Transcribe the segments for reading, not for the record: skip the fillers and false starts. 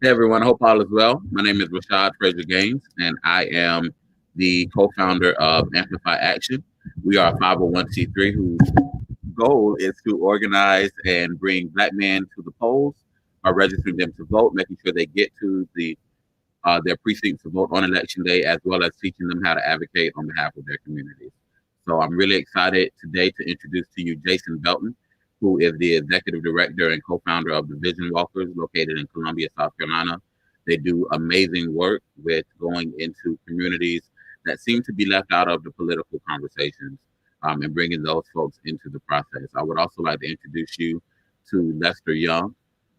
Hey everyone, I hope all is well. My name is Rashad Fraser Gaines, and I am the co-founder of Amplify Action. We are a 501c3 whose goal is to organize and bring Black men to the polls by registering them to vote, making sure they get to their precincts to vote on election day, as well as teaching them how to advocate on behalf of their communities. So I'm really excited today to introduce to you Jason Belton, who is the executive director and co-founder of the Vision Walkers, located in Columbia, South Carolina. They do amazing work with going into communities that seem to be left out of the political conversations, and bringing those folks into the process. I would also like to introduce you to Lester Young,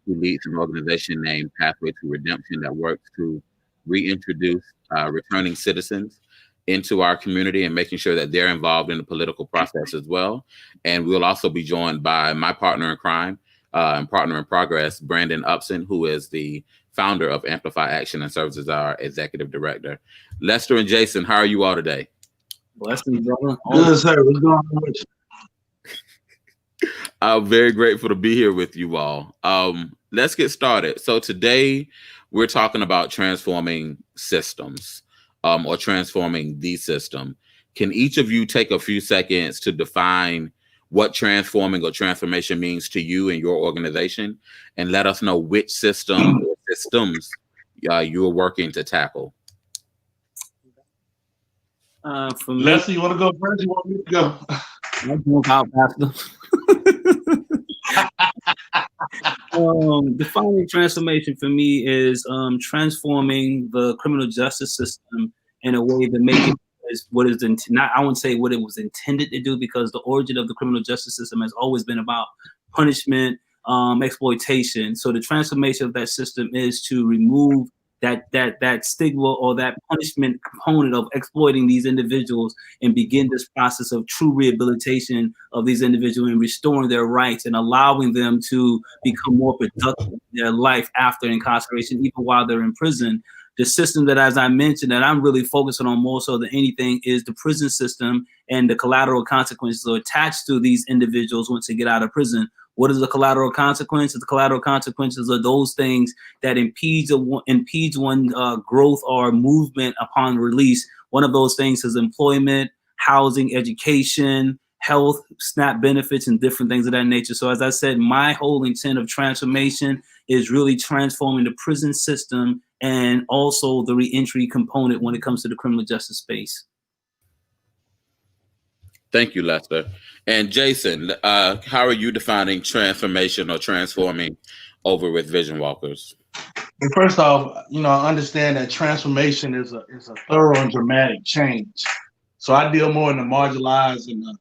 who leads an organization named Pathway to Redemption that works to reintroduce returning citizens into our community and making sure that they're involved in the political process as well. And we'll also be joined by my partner in crime and partner in progress, Brandon Upson, who is the founder of Amplify Action and serves as our executive director. Lester and Jason, how are you all today? Blessings, brother. Good, sir. What's going on with you? I'm very grateful to be here with you all. Let's get started. So today we're talking about transforming systems, or transforming the system. Can each of you take a few seconds to define what transforming or transformation means to you and your organization, and let us know which system or systems you're working to tackle? For me, Leslie, you want to go first? You want me to go? I'm going out, Pastor. Defining transformation for me is transforming the criminal justice system in a way that make it what is not. I wouldn't say what it was intended to do, because the origin of the criminal justice system has always been about punishment, exploitation. So the transformation of that system is to remove that stigma or that punishment component of exploiting these individuals and begin this process of true rehabilitation of these individuals and restoring their rights and allowing them to become more productive in their life after incarceration, even while they're in prison. The system that, as I mentioned, that I'm really focusing on more so than anything is the prison system and the collateral consequences attached to these individuals once they get out of prison. What is the collateral consequences? The collateral consequences are those things that impedes one's growth or movement upon release. One of those things is employment, housing, education, health, SNAP benefits, and different things of that nature. So as I said, my whole intent of transformation is really transforming the prison system and also the reentry component when it comes to the criminal justice space. Thank you, Lester. And Jason, how are you defining transformation or transforming over with Vision Walkers? And first off, I understand that transformation is a thorough and dramatic change. So I deal more in the marginalized and the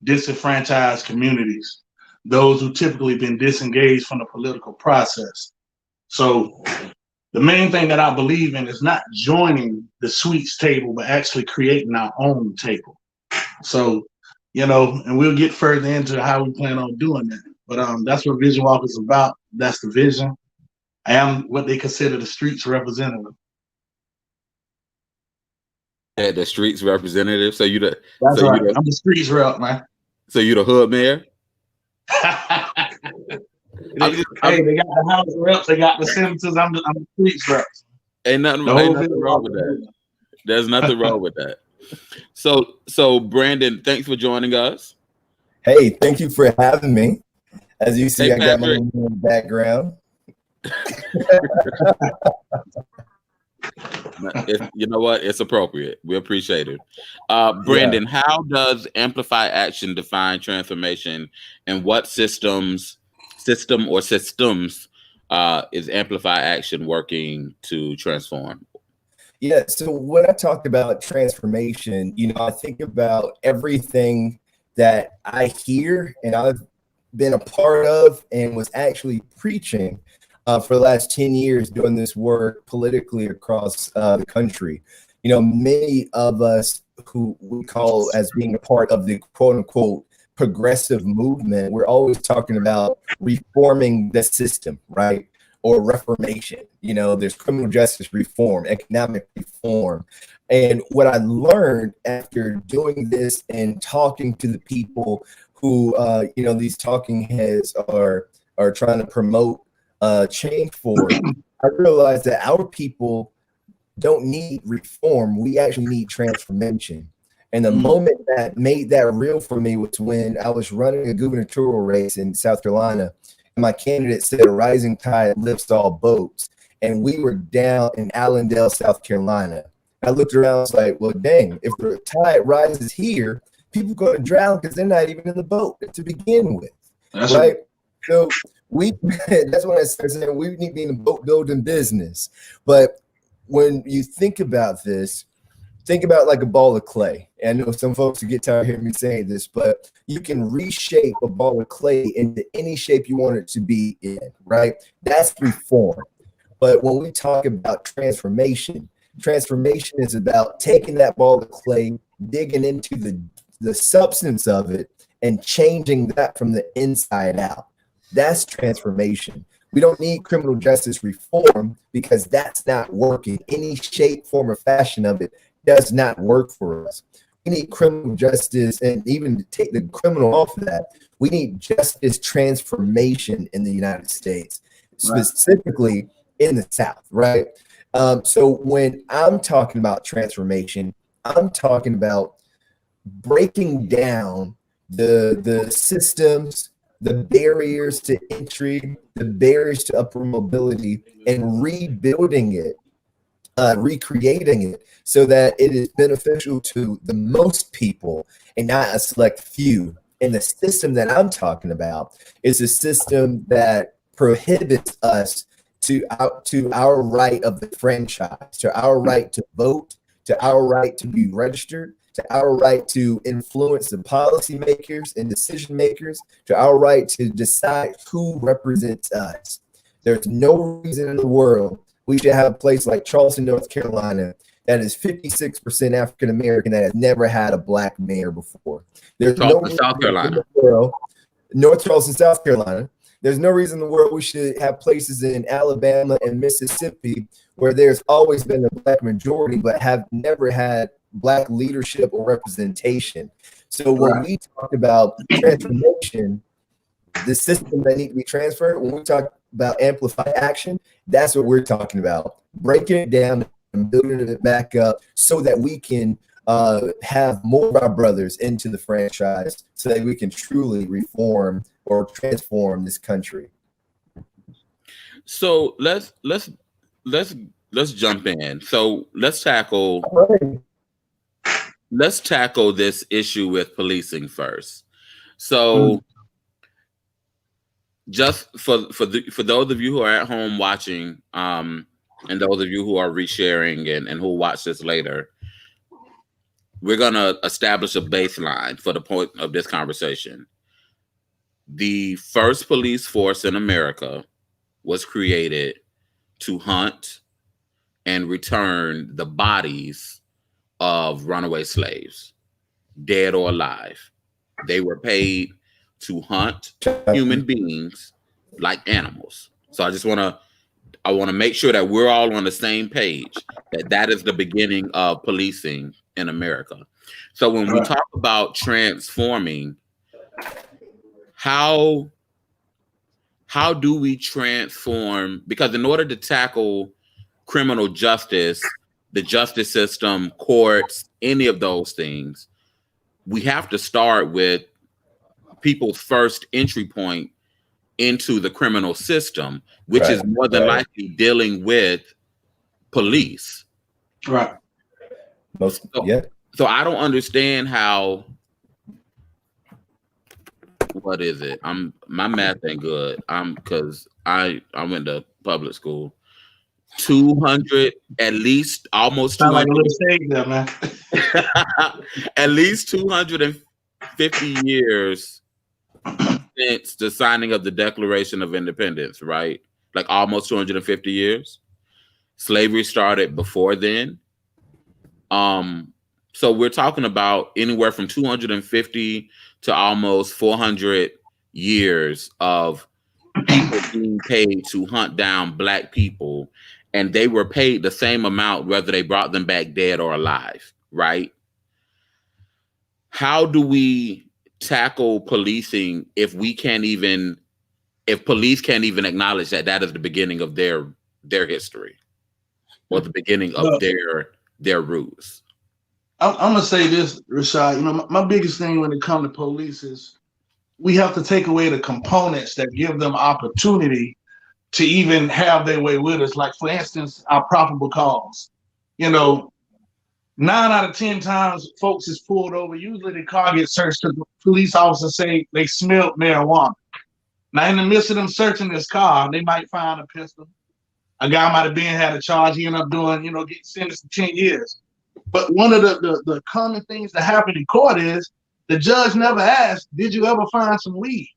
disenfranchised communities, those who typically been disengaged from the political process. So the main thing that I believe in is not joining the sweets table, but actually creating our own table. So, and we'll get further into how we plan on doing that. But that's what Vision Walk is about. That's the vision. I am what they consider the streets representative. Yeah, the streets representative. So you the That's right. I'm the streets rep, man. So you the hood mayor? They got the House reps, they got the senators. I'm the streets reps. Ain't nothing wrong with that. There's nothing wrong with that. So Brandon, thanks for joining us. Hey, thank you for having me. As you see, I got my background. You know what? It's appropriate. We appreciate it. Brandon, how does Amplify Action define transformation, and what system or systems is Amplify Action working to transform? Yeah, so when I talk about transformation, I think about everything that I hear and I've been a part of and was actually preaching for the last 10 years doing this work politically across the country. Many of us who we call as being a part of the quote unquote progressive movement, we're always talking about reforming the system, right? Or reformation. There's criminal justice reform, economic reform. And what I learned after doing this and talking to the people who, these talking heads are trying to promote change for, I realized that our people don't need reform. We actually need transformation. And the moment that made that real for me was when I was running a gubernatorial race in South Carolina. And my candidate said, "A rising tide lifts all boats." And we were down in Allendale, South Carolina. I looked around, I was like, well, dang, if the tide rises here, people are going to drown because they're not even in the boat to begin with. That's right. So that's when I started saying we need to be in the boat building business. But when you think about this, think about like a ball of clay. And I know some folks will get tired of hearing me saying this, but you can reshape a ball of clay into any shape you want it to be in, right? That's reform. But when we talk about transformation is about taking that ball of clay, digging into the substance of it, and changing that from the inside out. That's transformation. We don't need criminal justice reform because that's not working. Any shape, form, or fashion of it does not work for us. We need criminal justice, and even to take the criminal off of that, we need justice transformation in the United States, specifically in the South, right? So when I'm talking about transformation, I'm talking about breaking down the systems, the barriers to entry, the barriers to upward mobility, and rebuilding it, recreating it so that it is beneficial to the most people and not a select few. And the system that I'm talking about is a system that prohibits us to our right of the franchise, to our right to vote, to our right to be registered, to our right to influence the policymakers and decision makers, to our right to decide who represents us. There's no reason in the world we should have a place like Charleston, North Carolina, that is 56% African American, that has never had a black mayor before. There's no reason South Carolina. in the world, North Charleston, South Carolina. There's no reason in the world we should have places in Alabama and Mississippi where there's always been a black majority, but have never had black leadership or representation. So when we talk about transformation, the system that need to be transferred, when we talk about Amplify Action, that's what we're talking about. Breaking it down and building it back up so that we can have more of our brothers into the franchise so that we can truly reform or transform this country. So let's jump in. So let's tackle this issue with policing first. So just for those of you who are at home watching, and those of you who are resharing and who watch this later, we're gonna establish a baseline for the point of this conversation. The first police force in America was created to hunt and return the bodies of runaway slaves, dead or alive. They were paid to hunt human beings like animals. So I want to make sure that we're all on the same page, that is the beginning of policing in America. So when we talk about transforming, how do we transform? Because in order to tackle criminal justice, the justice system, courts, any of those things, we have to start with people's first entry point into the criminal system, which is more than likely dealing with police. Right. So I don't understand how. What is it? My math ain't good. Because I went to public school. 200, at least almost 200. Like a little shade there, man. At least 250 years since the signing of the Declaration of Independence, right? Like almost 250 years. Slavery started before then. So we're talking about anywhere from 250 to almost 400 years of people being paid to hunt down Black people, and they were paid the same amount whether they brought them back dead or alive, right? How do we tackle policing if police can't even acknowledge that is the beginning of their their history or the beginning of their roots? I'm gonna say this, Rashad. You know, my biggest thing when it comes to police is we have to take away the components that give them opportunity to even have their way with us. Like, for instance, our probable cause. You know, 9 out of 10 times folks is pulled over. Usually the car gets searched because the police officers say they smelled marijuana. Now, in the midst of them searching this car, they might find a pistol. A guy might have had a charge. He ended up doing, getting sentenced to 10 years. But one of the common things that happen in court is the judge never asked, did you ever find some weed?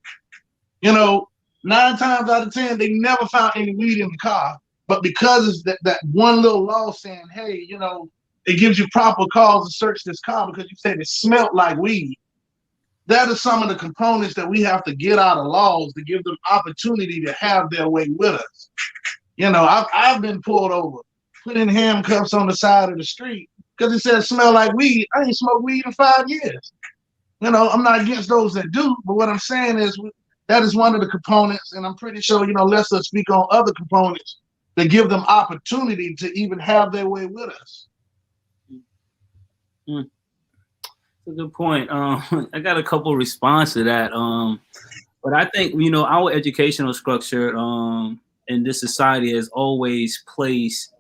9 times out of 10, they never found any weed in the car. But because it's that one little law saying, hey, it gives you proper cause to search this car because you said it smelled like weed. That is some of the components that we have to get out of laws to give them opportunity to have their way with us. I've been pulled over, put in handcuffs on the side of the street because it said it smelled like weed. I ain't smoked weed in 5 years. I'm not against those that do, but what I'm saying is that is one of the components, and I'm pretty sure, let's speak on other components that give them opportunity to even have their way with us. That's a good point. I got a couple responses to that. But I think, our educational structure in this society has always placed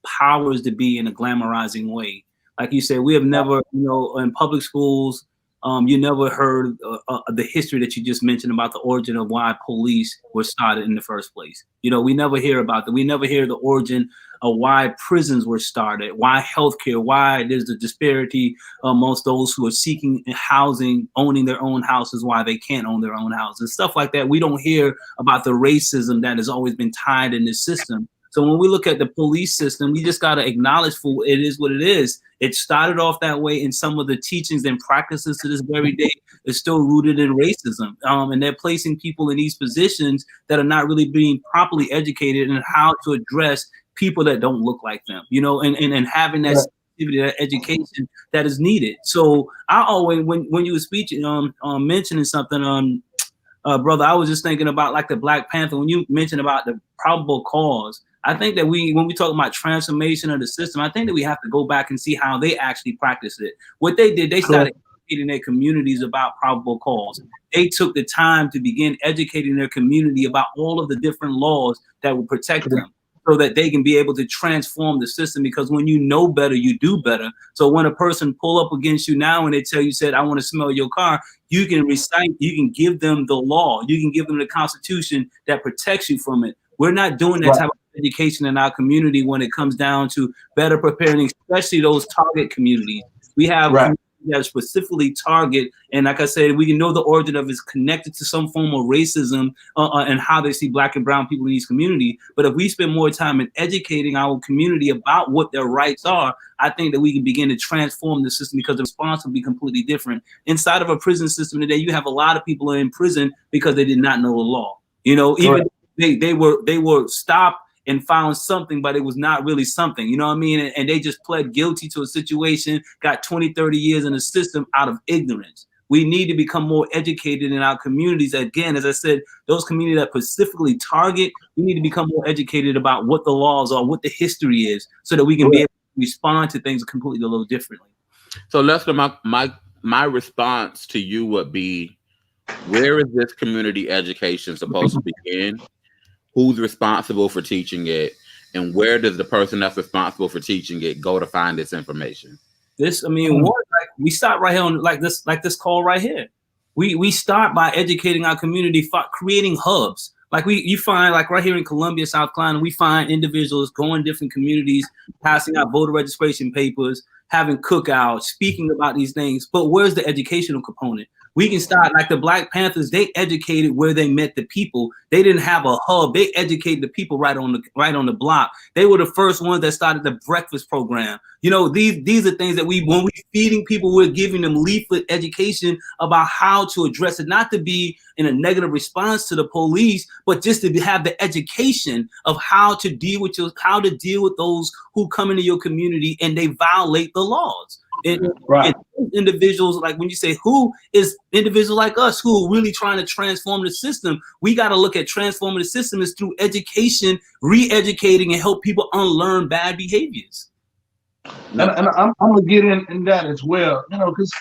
powers to be in a glamorizing way. Like you said, we have never, in public schools, you never heard the history that you just mentioned about the origin of why police were started in the first place. We never hear about that. We never hear the origin of why prisons were started, why healthcare, why there's a disparity amongst those who are seeking housing, owning their own houses, why they can't own their own houses, stuff like that. We don't hear about the racism that has always been tied in this system. So when we look at the police system, we just got to acknowledge for it is what it is. It started off that way, and some of the teachings and practices to this very day is still rooted in racism. And they're placing people in these positions that are not really being properly educated in how to address people that don't look like them, and having that sensitivity, that education that is needed. So I always, when you were speaking, mentioning something, brother, I was just thinking about like the Black Panther, when you mentioned about the probable cause. I think that when we talk about transformation of the system, I think that we have to go back and see how they actually practiced it. What they did, they started educating their communities about probable cause. They took the time to begin educating their community about all of the different laws that will protect them, so that they can be able to transform the system. Because when you know better, you do better. So when a person pull up against you now and they tell you, said, I want to smell your car, you can give them the law. You can give them the Constitution that protects you from it. We're not doing that type of education in our community when it comes down to better preparing, especially those target communities. We have communities that specifically target, and like I said, we can know the origin of it is connected to some form of racism and how they see Black and brown people in these communities. But if we spend more time in educating our community about what their rights are, I think that we can begin to transform the system, because the response will be completely different. Inside of a prison system today, you have a lot of people in prison because they did not know the law. Even they were stopped and found something, but it was not really something, you know what I mean? And they just pled guilty to a situation, got 20, 30 years in the system out of ignorance. We need to become more educated in our communities. Again, as I said, those communities that specifically target, we need to become more educated about what the laws are, what the history is, so that we can be able to respond to things completely a little differently. So Lester, my response to you would be, where is this community education supposed to begin? Who's responsible for teaching it, and where does the person that's responsible for teaching it go to find this information? We start right here on like this call right here. We start by educating our community, creating hubs. Like you find, like right here in Columbia, South Carolina, we find individuals going to different communities, passing out voter registration papers, having cookouts, speaking about these things. But where's the educational component? We can start like the Black Panthers. They educated where they met the people. They didn't have a hub. They educated the people right on the block. They were the first ones that started the breakfast program. These are things that when we feeding people, we're giving them leaflet education about how to address it, not to be in a negative response to the police, but just to have the education of how to deal with those who come into your community and they violate the laws. Right. Individuals, like when you say who is individuals like us who are really trying to transform the system, we got to look at transforming the system is through education, re-educating, and help people unlearn bad behaviors. And I'm gonna get in that as well, because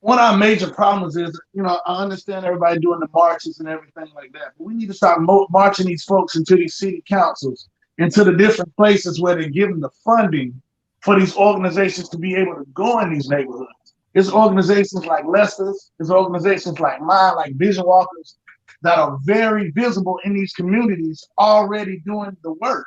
one of our major problems is, I understand everybody doing the marches and everything like that, but we need to start marching these folks into these city councils, into the different places where they're giving the funding for these organizations to be able to go in these neighborhoods. It's organizations like Lester's, it's organizations like mine, like Vision Walkers, that are very visible in these communities already doing the work.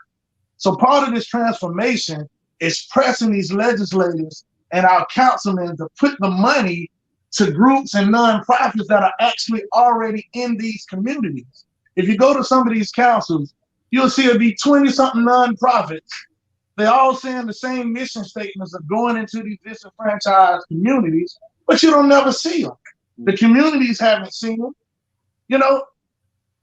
So part of this transformation is pressing these legislators and our councilmen to put the money to groups and nonprofits that are actually already in these communities. If you go to some of these councils, you'll see it'll be 20-something nonprofits. They're all saying the same mission statements of going into these disenfranchised communities, but you don't never see them. The communities haven't seen them.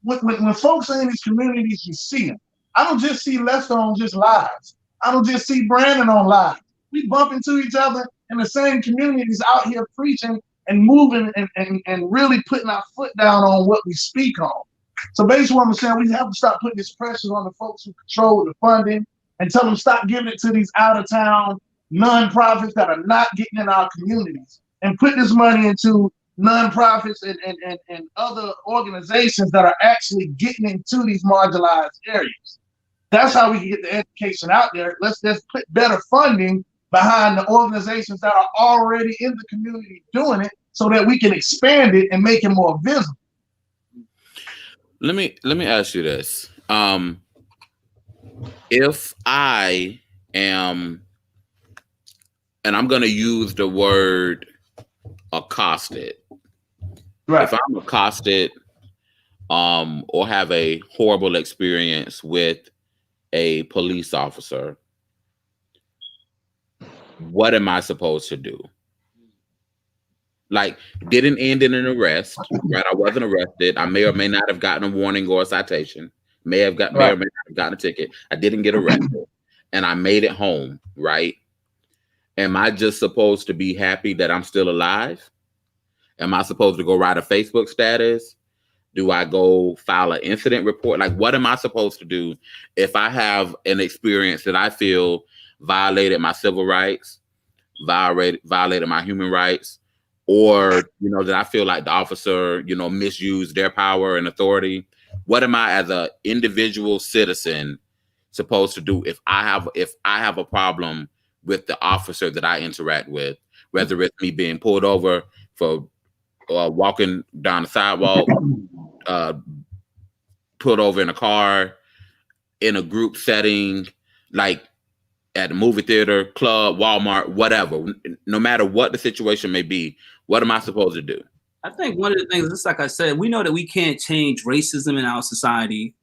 When folks are in these communities, you see them. I don't just see Lester on just lives. I don't just see Brandon on live. We bump into each other in the same communities out here preaching and moving and really putting our foot down on what we speak on. So basically what I'm saying, we have to start putting this pressure on the folks who control the funding and tell them stop giving it to these out-of-town nonprofits that are not getting in our communities and put this money into nonprofits and other organizations that are actually getting into these marginalized areas. That's how we can get the education out there. Let's just put better funding behind the organizations that are already in the community doing it so that we can expand it and make it more visible. Let me ask you this. If I am, and I'm going to use the word accosted. Right. If I'm accosted or have a horrible experience with a police officer, what am I supposed to do? Like, didn't end in an arrest, right? I wasn't arrested. I may or may not have gotten a warning or a citation. May or may not have gotten a ticket. I didn't get arrested, and I made it home, right? Am I just supposed to be happy that I'm still alive? Am I supposed to go write a Facebook status? Do I go file an incident report? Like, what am I supposed to do if I have an experience that I feel violated my civil rights, violated my human rights, or, that I feel like the officer, misused their power and authority? What am I as an individual citizen supposed to do if I have a problem with the officer that I interact with, whether it's me being pulled over for walking down the sidewalk, pulled over in a car, in a group setting, like at a movie theater, club, Walmart, whatever. No matter what the situation may be, what am I supposed to do? I think one of the things, just like I said, we know that we can't change racism in our society,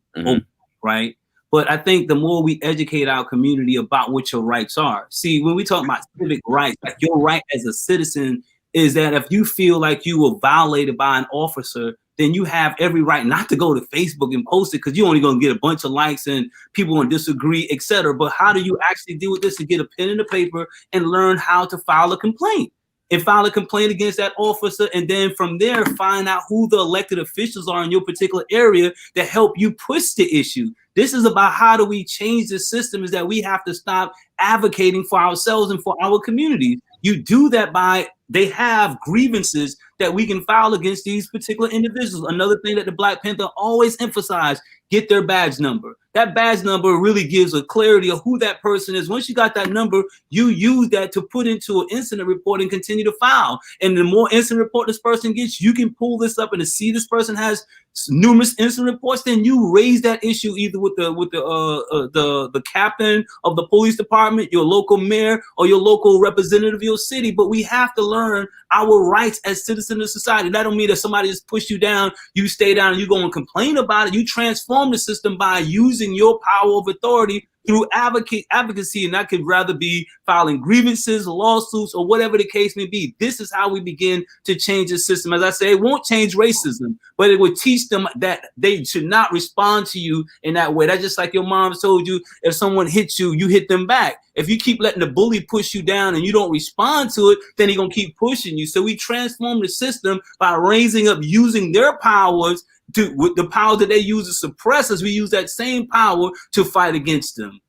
right? But I think the more we educate our community about what your rights are. See, when we talk about civic rights, like your right as a citizen is that if you feel like you were violated by an officer, then you have every right not to go to Facebook and post it because you're only going to get a bunch of likes and people going to disagree, etc. But how do you actually deal with this and get a pen and a paper and learn how to file a complaint? And file a complaint against that officer, and then from there find out who the elected officials are in your particular area that help you push the issue. This is about how do we change the system, is that we have to stop advocating for ourselves and for our communities. You do that by, they have grievances that we can file against these particular individuals. Another thing that the Black Panther always emphasized, get their badge number. That badge number really gives a clarity of who that person is. Once you got that number, you use that to put into an incident report and continue to file. And the more incident report this person gets, you can pull this up and to see this person has numerous incident reports. Then you raise that issue either with the captain of the police department, your local mayor, or your local representative of your city. But we have to learn our rights as citizens of society. That don't mean that somebody just push you down, you stay down and you go and complain about it. You transform the system by using your power of authority through advocacy, and that could rather be filing grievances, lawsuits, or whatever the case may be. This is how we begin to change the system. As I say, it won't change racism, but it would teach them that they should not respond to you in that way. That's just like your mom told you, if someone hits you, you hit them back. If you keep letting the bully push you down and you don't respond to it, then he's going to keep pushing you. So we transform the system by raising up, using their powers with the power that they use to suppress us. We use that same power to fight against them.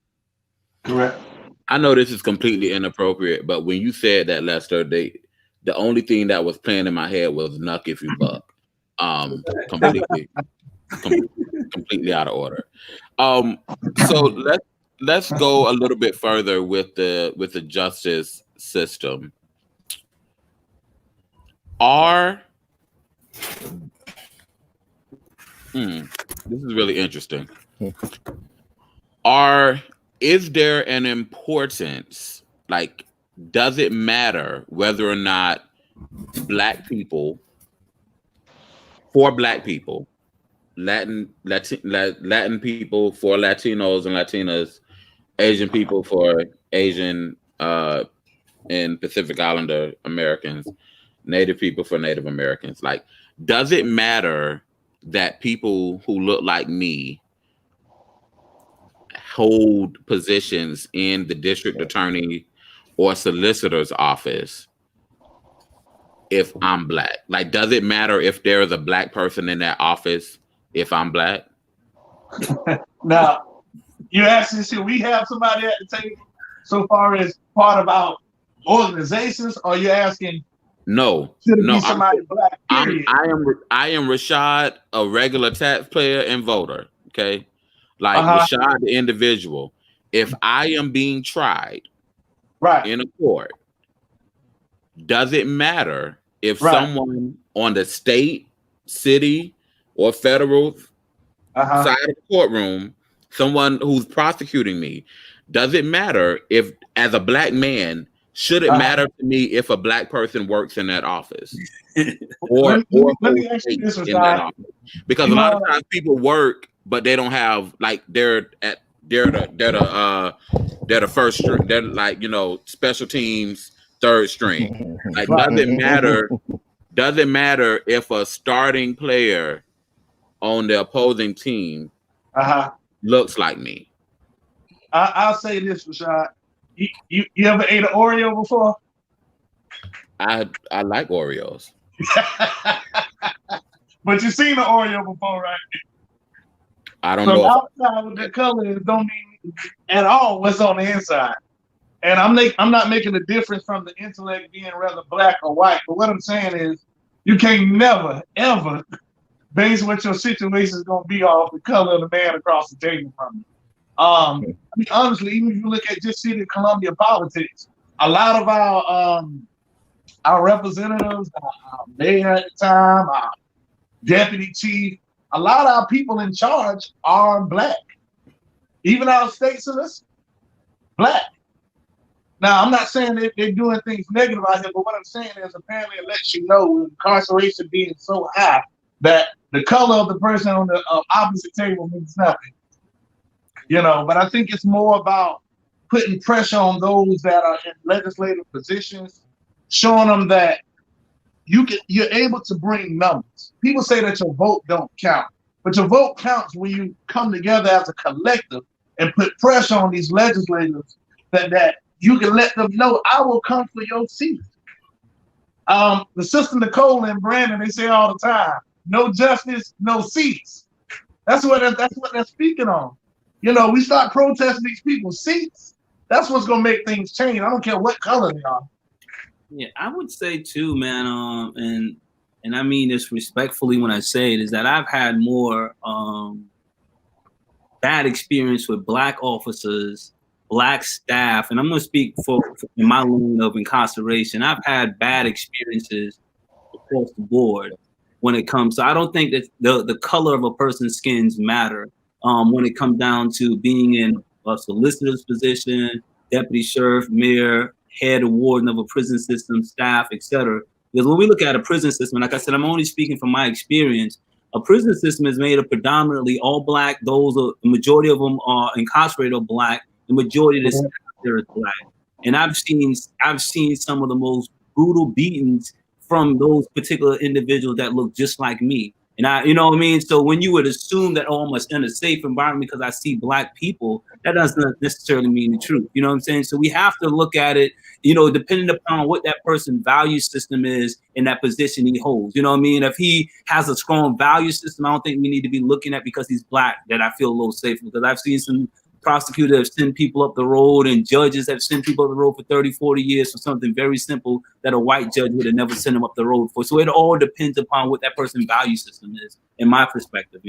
Correct. I know this is completely inappropriate, but when you said that, Lester, the only thing that was playing in my head was "Nuck if you buck." Completely out of order. So let's go a little bit further with the justice system. This is really interesting. Is there an importance? Like, does it matter whether or not Black people, Latin people for Latinos and Latinas, Asian people for Asian and Pacific Islander Americans, Native people for Native Americans? Like, does it matter that people who look like me hold positions in the district attorney or solicitor's office if I'm Black? Like, does it matter if there is a Black person in that office if I'm Black? Now, you're asking, should we have somebody at the table so far as part of our organizations, or you're asking, no, should it be somebody Black, period? I am Rashad, a regular taxpayer and voter, okay? Like, Rashad, the individual. If I am being tried in a court, does it matter if someone on the state, city, or federal side of the courtroom, someone who's prosecuting me, does it matter if, as a Black man, should it matter to me if a Black person works in that office? Or let me ask you this, Rashad. Because a lot of times people work, but they don't have, like, they're the first string. They're like, special teams, third string. Like, does it matter if a starting player on the opposing team looks like me? I'll say this, Rashad. You ever ate an Oreo before? I like Oreos. But you've seen an Oreo before, right? I don't know. Outside with the colors don't mean at all what's on the inside. And I'm not making a difference from the intellect being rather Black or white. But what I'm saying is, you can't never, ever base what your situation is going to be off the color of the man across the table from you. I mean, honestly, even if you look at just City of Columbia politics, a lot of our representatives, our mayor at the time, our deputy chief, a lot of our people in charge are Black. Even our state solicitor, Black. Now, I'm not saying they're doing things negative out here, but what I'm saying is, apparently it lets you know, with incarceration being so high, that the color of the person on the opposite table means nothing. But I think it's more about putting pressure on those that are in legislative positions, showing them that you're able to bring numbers. People say that your vote don't count, but your vote counts when you come together as a collective and put pressure on these legislators that you can let them know, I will come for your seat. The sister Nicole and Brandon, they say all the time, no justice, no seats. That's what they're speaking on. We start protesting these people's seats. That's what's gonna make things change. I don't care what color they are. Yeah, I would say too, man, and I mean this respectfully when I say it, is that I've had more bad experience with Black officers, Black staff, and I'm going to speak for in my lane of incarceration. I've had bad experiences across the board when it comes. So I don't think that the color of a person's skins matter when it comes down to being in a solicitor's position, deputy sheriff, mayor, head or warden of a prison system, staff, etc. Because when we look at a prison system, like I said, I'm only speaking from my experience, A prison system is made of predominantly all black. The majority of them are incarcerated or black. The majority of the staff there is black. And I've seen some of the most brutal beatings from those particular individuals that look just like me. And you know what I mean? So when you would assume that, oh, I'm in a safe environment because I see black people, that doesn't necessarily mean the truth. You know what I'm saying? So we have to look at it, depending upon what that person's value system is in that position he holds. You know what I mean? If he has a strong value system, I don't think we need to be looking at because he's black that I feel a little safer, because I've seen some prosecutors have sent people up the road and judges have sent people up the road for 30, 40 years for something very simple that a white judge would have never sent them up the road for. So it all depends upon what that person's value system is, in my perspective,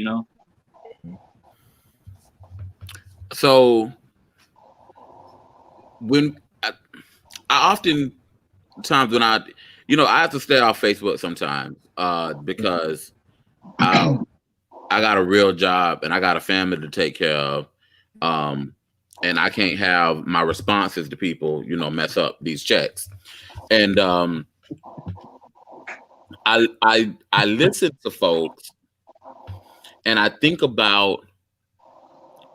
So when I often times when I have to stay off Facebook sometimes because I got a real job and I got a family to take care of. And I can't have my responses to people, mess up these checks. And I listen to folks and I think about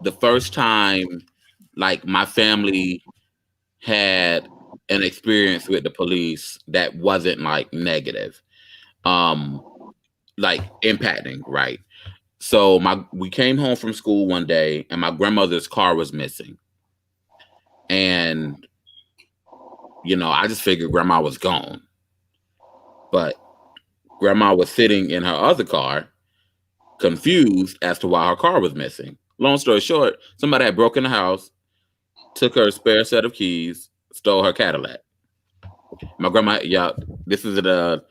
the first time like my family had an experience with the police that wasn't like negative, like impacting, right? So we came home from school one day and my grandmother's car was missing. And, I just figured grandma was gone. But grandma was sitting in her other car, confused as to why her car was missing. Long story short, somebody had broken the house, took her spare set of keys, stole her Cadillac. My grandma, this is the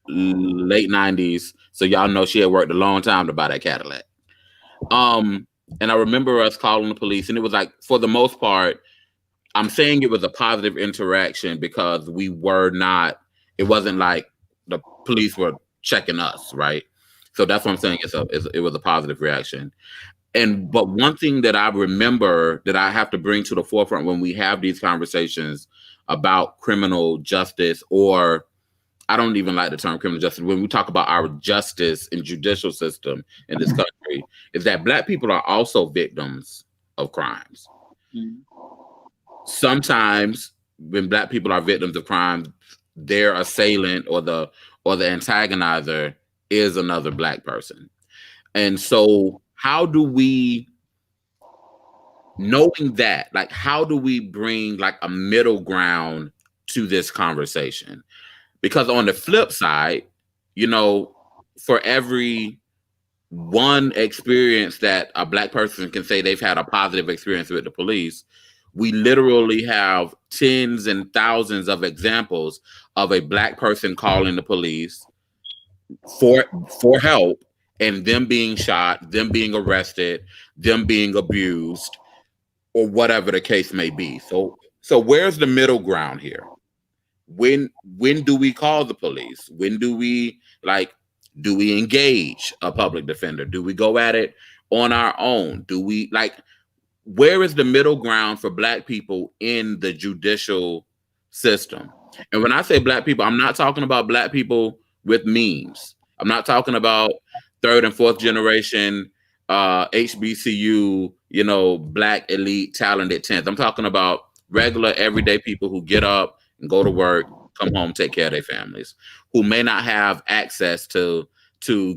late 90s, so y'all know she had worked a long time to buy that Cadillac. And I remember us calling the police, and it was like, for the most part, I'm saying it was a positive interaction because it wasn't like the police were checking us, right? So that's what I'm saying. It was a positive reaction. But one thing that I remember that I have to bring to the forefront when we have these conversations about criminal justice, or I don't even like the term criminal justice, when we talk about our justice and judicial system in this country, is that Black people are also victims of crimes. Mm-hmm. Sometimes when Black people are victims of crime, their assailant or the antagonizer is another Black person. And so how do we, knowing that, like, how do we bring like a middle ground to this conversation? Because on the flip side, for every one experience that a Black person can say they've had a positive experience with the police, we literally have tens and thousands of examples of a Black person calling the police for help and them being shot, them being arrested, them being abused, or whatever the case may be. So where's the middle ground here? When do we call the police? When do we engage a public defender? Do we go at it on our own? Where is the middle ground for Black people in the judicial system? And when I say Black people, I'm not talking about Black people with means. I'm not talking about third and fourth generation HBCU, Black elite talented 10th. I'm talking about regular everyday people who get up and go to work, come home, take care of their families, who may not have access to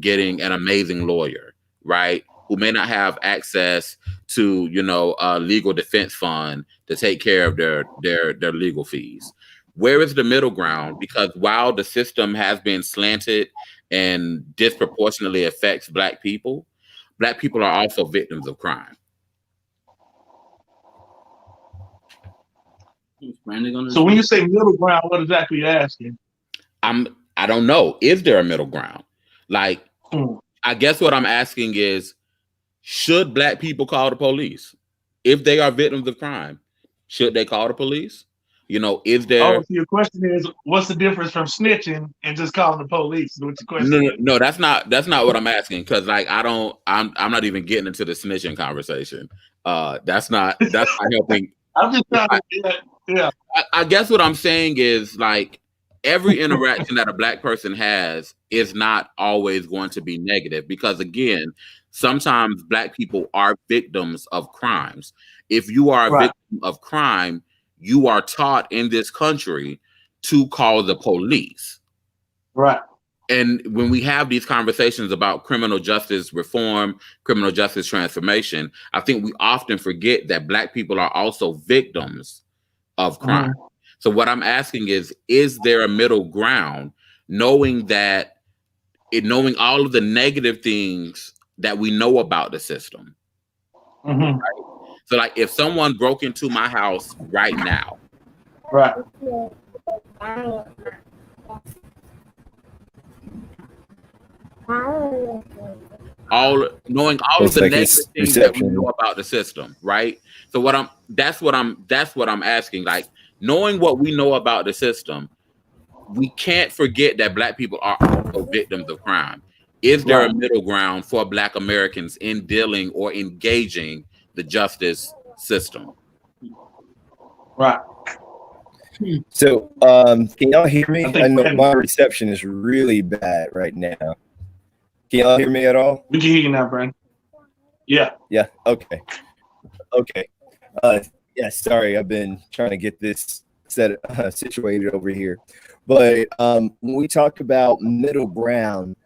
getting an amazing lawyer, right? Who may not have access to, a legal defense fund to take care of their legal fees. Where is the middle ground? Because while the system has been slanted and disproportionately affects Black people are also victims of crime. So when you say middle ground, what exactly are you asking? I don't know. Is there a middle ground? I guess what I'm asking is, should Black people call the police? If they are victims of crime, should they call the police? Is there... so your question is, what's the difference from snitching and just calling the police? What's the question? No, that's not what I'm asking, because I'm not even getting into the snitching conversation. That's not helping. I'm just trying to, yeah. I guess what I'm saying is, every interaction that a Black person has is not always going to be negative, because again, sometimes Black people are victims of crimes. If you are a Right. victim of crime, you are taught in this country to call the police. Right. And when we have these conversations about criminal justice reform, criminal justice transformation, I think we often forget that Black people are also victims of crime. Mhm. So what I'm asking is there a middle ground, knowing all of the negative things that we know about the system? Mhm. So like if someone broke into my house right now, Right. knowing all of Looks the like negative it's things that we reception. know about the system, right? So that's what I'm asking. Like, knowing what we know about the system, we can't forget that Black people are also victims of crime. Is there a middle ground for Black Americans in dealing or engaging the justice system? Right. So, can y'all hear me? I I think know my reception is really bad right now. Can y'all hear me at all? we can hear you now, Brandon. Yeah. Yeah. Okay. Yeah. Sorry, I've been trying to get this situated over here. But when we talk about middle ground,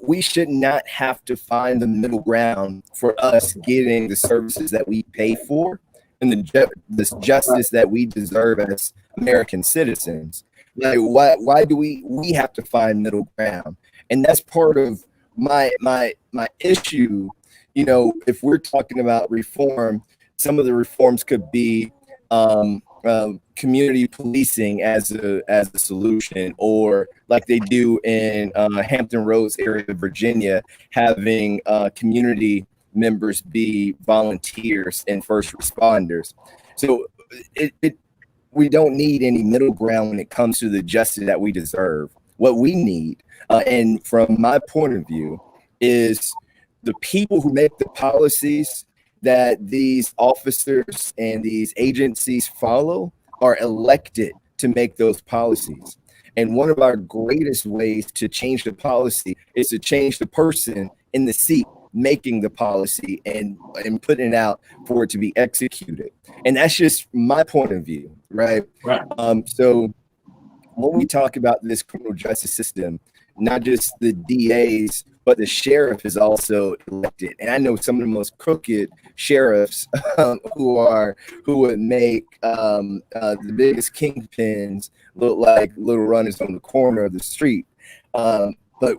we should not have to find the middle ground for us getting the services that we pay for and this justice that we deserve as American citizens. Like, why do we have to find middle ground? And that's part of my issue. If we're talking about reform, some of the reforms could be community policing as a solution, or like they do in Hampton Roads area of Virginia, having community members be volunteers and first responders. So we don't need any middle ground when it comes to the justice that we deserve. What we need, and from my point of view, is the people who make the policies that these officers and these agencies follow are elected to make those policies. And one of our greatest ways to change the policy is to change the person in the seat making the policy and putting it out for it to be executed. And that's just my point of view, right? So when we talk about this criminal justice system, not just the DAs, but the sheriff is also elected. And I know some of the most crooked sheriffs who would make the biggest kingpins look like little runners on the corner of the street. But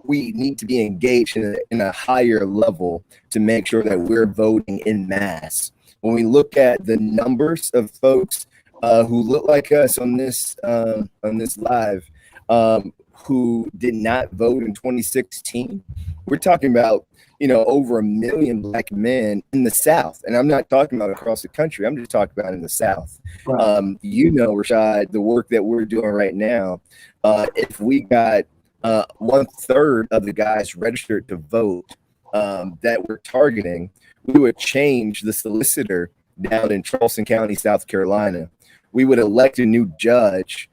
we need to be engaged in a higher level to make sure that we're voting in mass. When we look at the numbers of folks who look like us on this live, who did not vote in 2016, we're talking about over 1 million Black men in the South, and I'm not talking about across the country. I'm just talking about in the South. Rashad, the work that we're doing right now, if we got 1/3 of the guys registered to vote that we're targeting, we would change the solicitor down in Charleston County, South Carolina. We would elect a new judge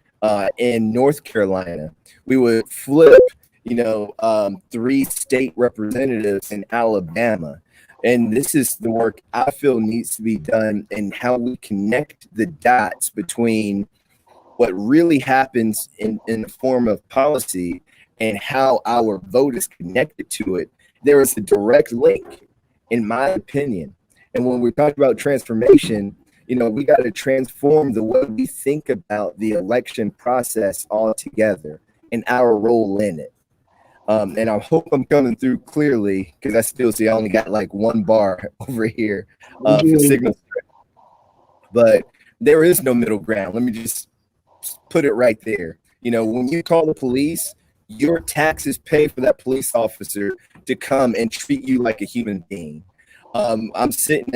in North Carolina. We would flip, 3 state representatives in Alabama. And this is the work I feel needs to be done, and how we connect the dots between what really happens in the form of policy and how our vote is connected to it. There is a direct link, in my opinion. And when we talk about transformation, we got to transform the way we think about the election process altogether and our role in it. And I hope I'm coming through clearly, because I still see I only got like 1 bar over here for signal. But there is no middle ground. Let me just put it right there. When you call the police, your taxes pay for that police officer to come and treat you like a human being. I'm sitting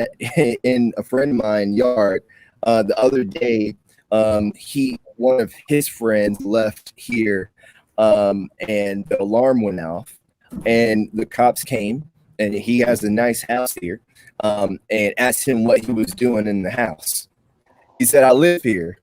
in a friend of mine's yard the other day. One of his friends left here, and the alarm went off, and the cops came, and he has a nice house here, and asked him what he was doing in the house. He said, "I live here."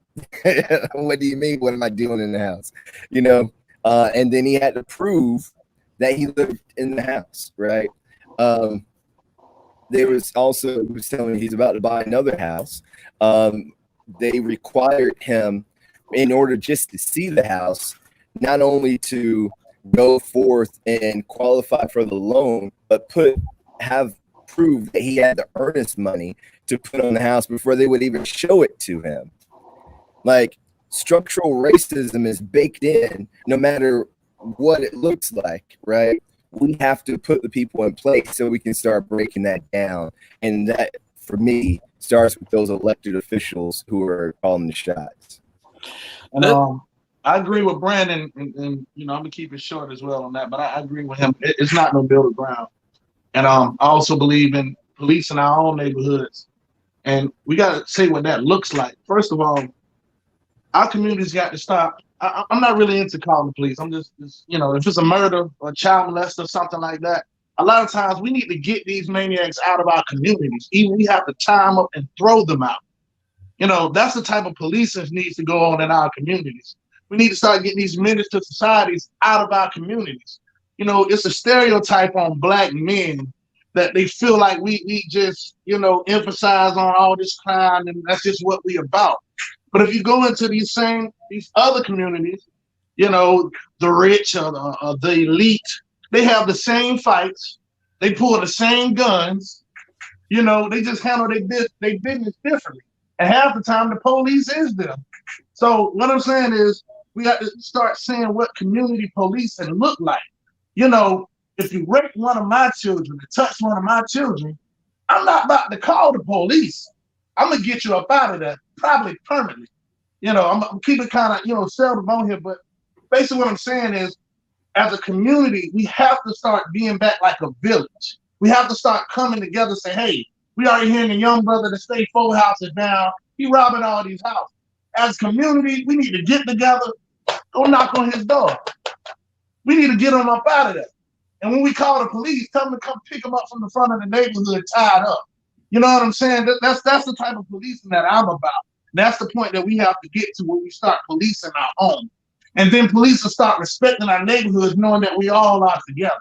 What do you mean? What am I doing in the house? You know, and then he had to prove that he lived in the house, right? There was also, he was telling me he's about to buy another house. They required him, in order just to see the house, not only to go forth and qualify for the loan, but have proved that he had the earnest money to put on the house before they would even show it to him. Like, structural racism is baked in no matter what it looks like, right? We have to put the people in place so we can start breaking that down. And that, for me, starts with those elected officials who are calling the shots. And I agree with Brandon, and you know, I'm gonna keep it short as well on that, but I agree with him. It's not no middle ground. And I also believe in policing our own neighborhoods. And we gotta say what that looks like. First of all, our community's got to stop. I'm not really into calling the police. I'm just, you know, if it's a murder or a child molester or something like that, a lot of times we need to get these maniacs out of our communities. Even we have to tie them up and throw them out. You know, that's the type of policing that needs to go on in our communities. We need to start getting these menace to societies out of our communities. You know, it's a stereotype on Black men that they feel like we just, you know, emphasize on all this crime and that's just what we about. But if you go into these other communities, you know, the rich or the elite, they have the same fights, they pull the same guns, you know, they just handle their business differently. And half the time the police is them. So what I'm saying is we got to start seeing what community policing look like. You know, if you rape one of my children, or touch one of my children, I'm not about to call the police. I'm gonna get you up out of there, probably permanently. You know, I'm keep it kind of, you know, seldom on here, but basically what I'm saying is, as a community, we have to start being back like a village. We have to start coming together and say, hey, we already hearing the young brother that stayed 4 houses down, he robbing all these houses. As a community, we need to get together, go knock on his door. We need to get him up out of there. And when we call the police, tell them to come pick him up from the front of the neighborhood tied up. You know what I'm saying? That's the type of policing that I'm about. That's the point that we have to get to when we start policing our own. And then police will start respecting our neighborhoods, knowing that we all are together.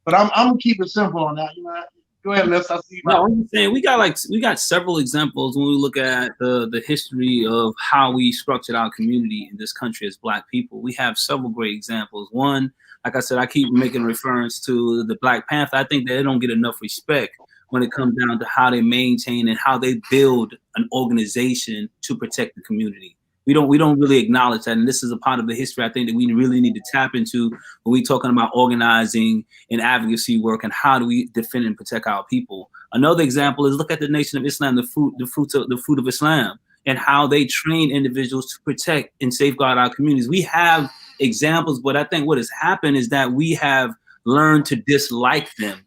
But I'm gonna keep it simple on that. You know, go ahead, Les. I see you. No, I'm saying we got several examples when we look at the history of how we structured our community in this country as Black people. We have several great examples. One, like I said, I keep making reference to the Black Panther. I think that they don't get enough respect when it comes down to how they maintain and how they build an organization to protect the community. We don't really acknowledge that, and this is a part of the history I think that we really need to tap into when we're talking about organizing and advocacy work and how do we defend and protect our people. Another example is look at the Nation of Islam, the fruit of Islam, and how they train individuals to protect and safeguard our communities. We have examples, but I think what has happened is that we have learned to dislike them.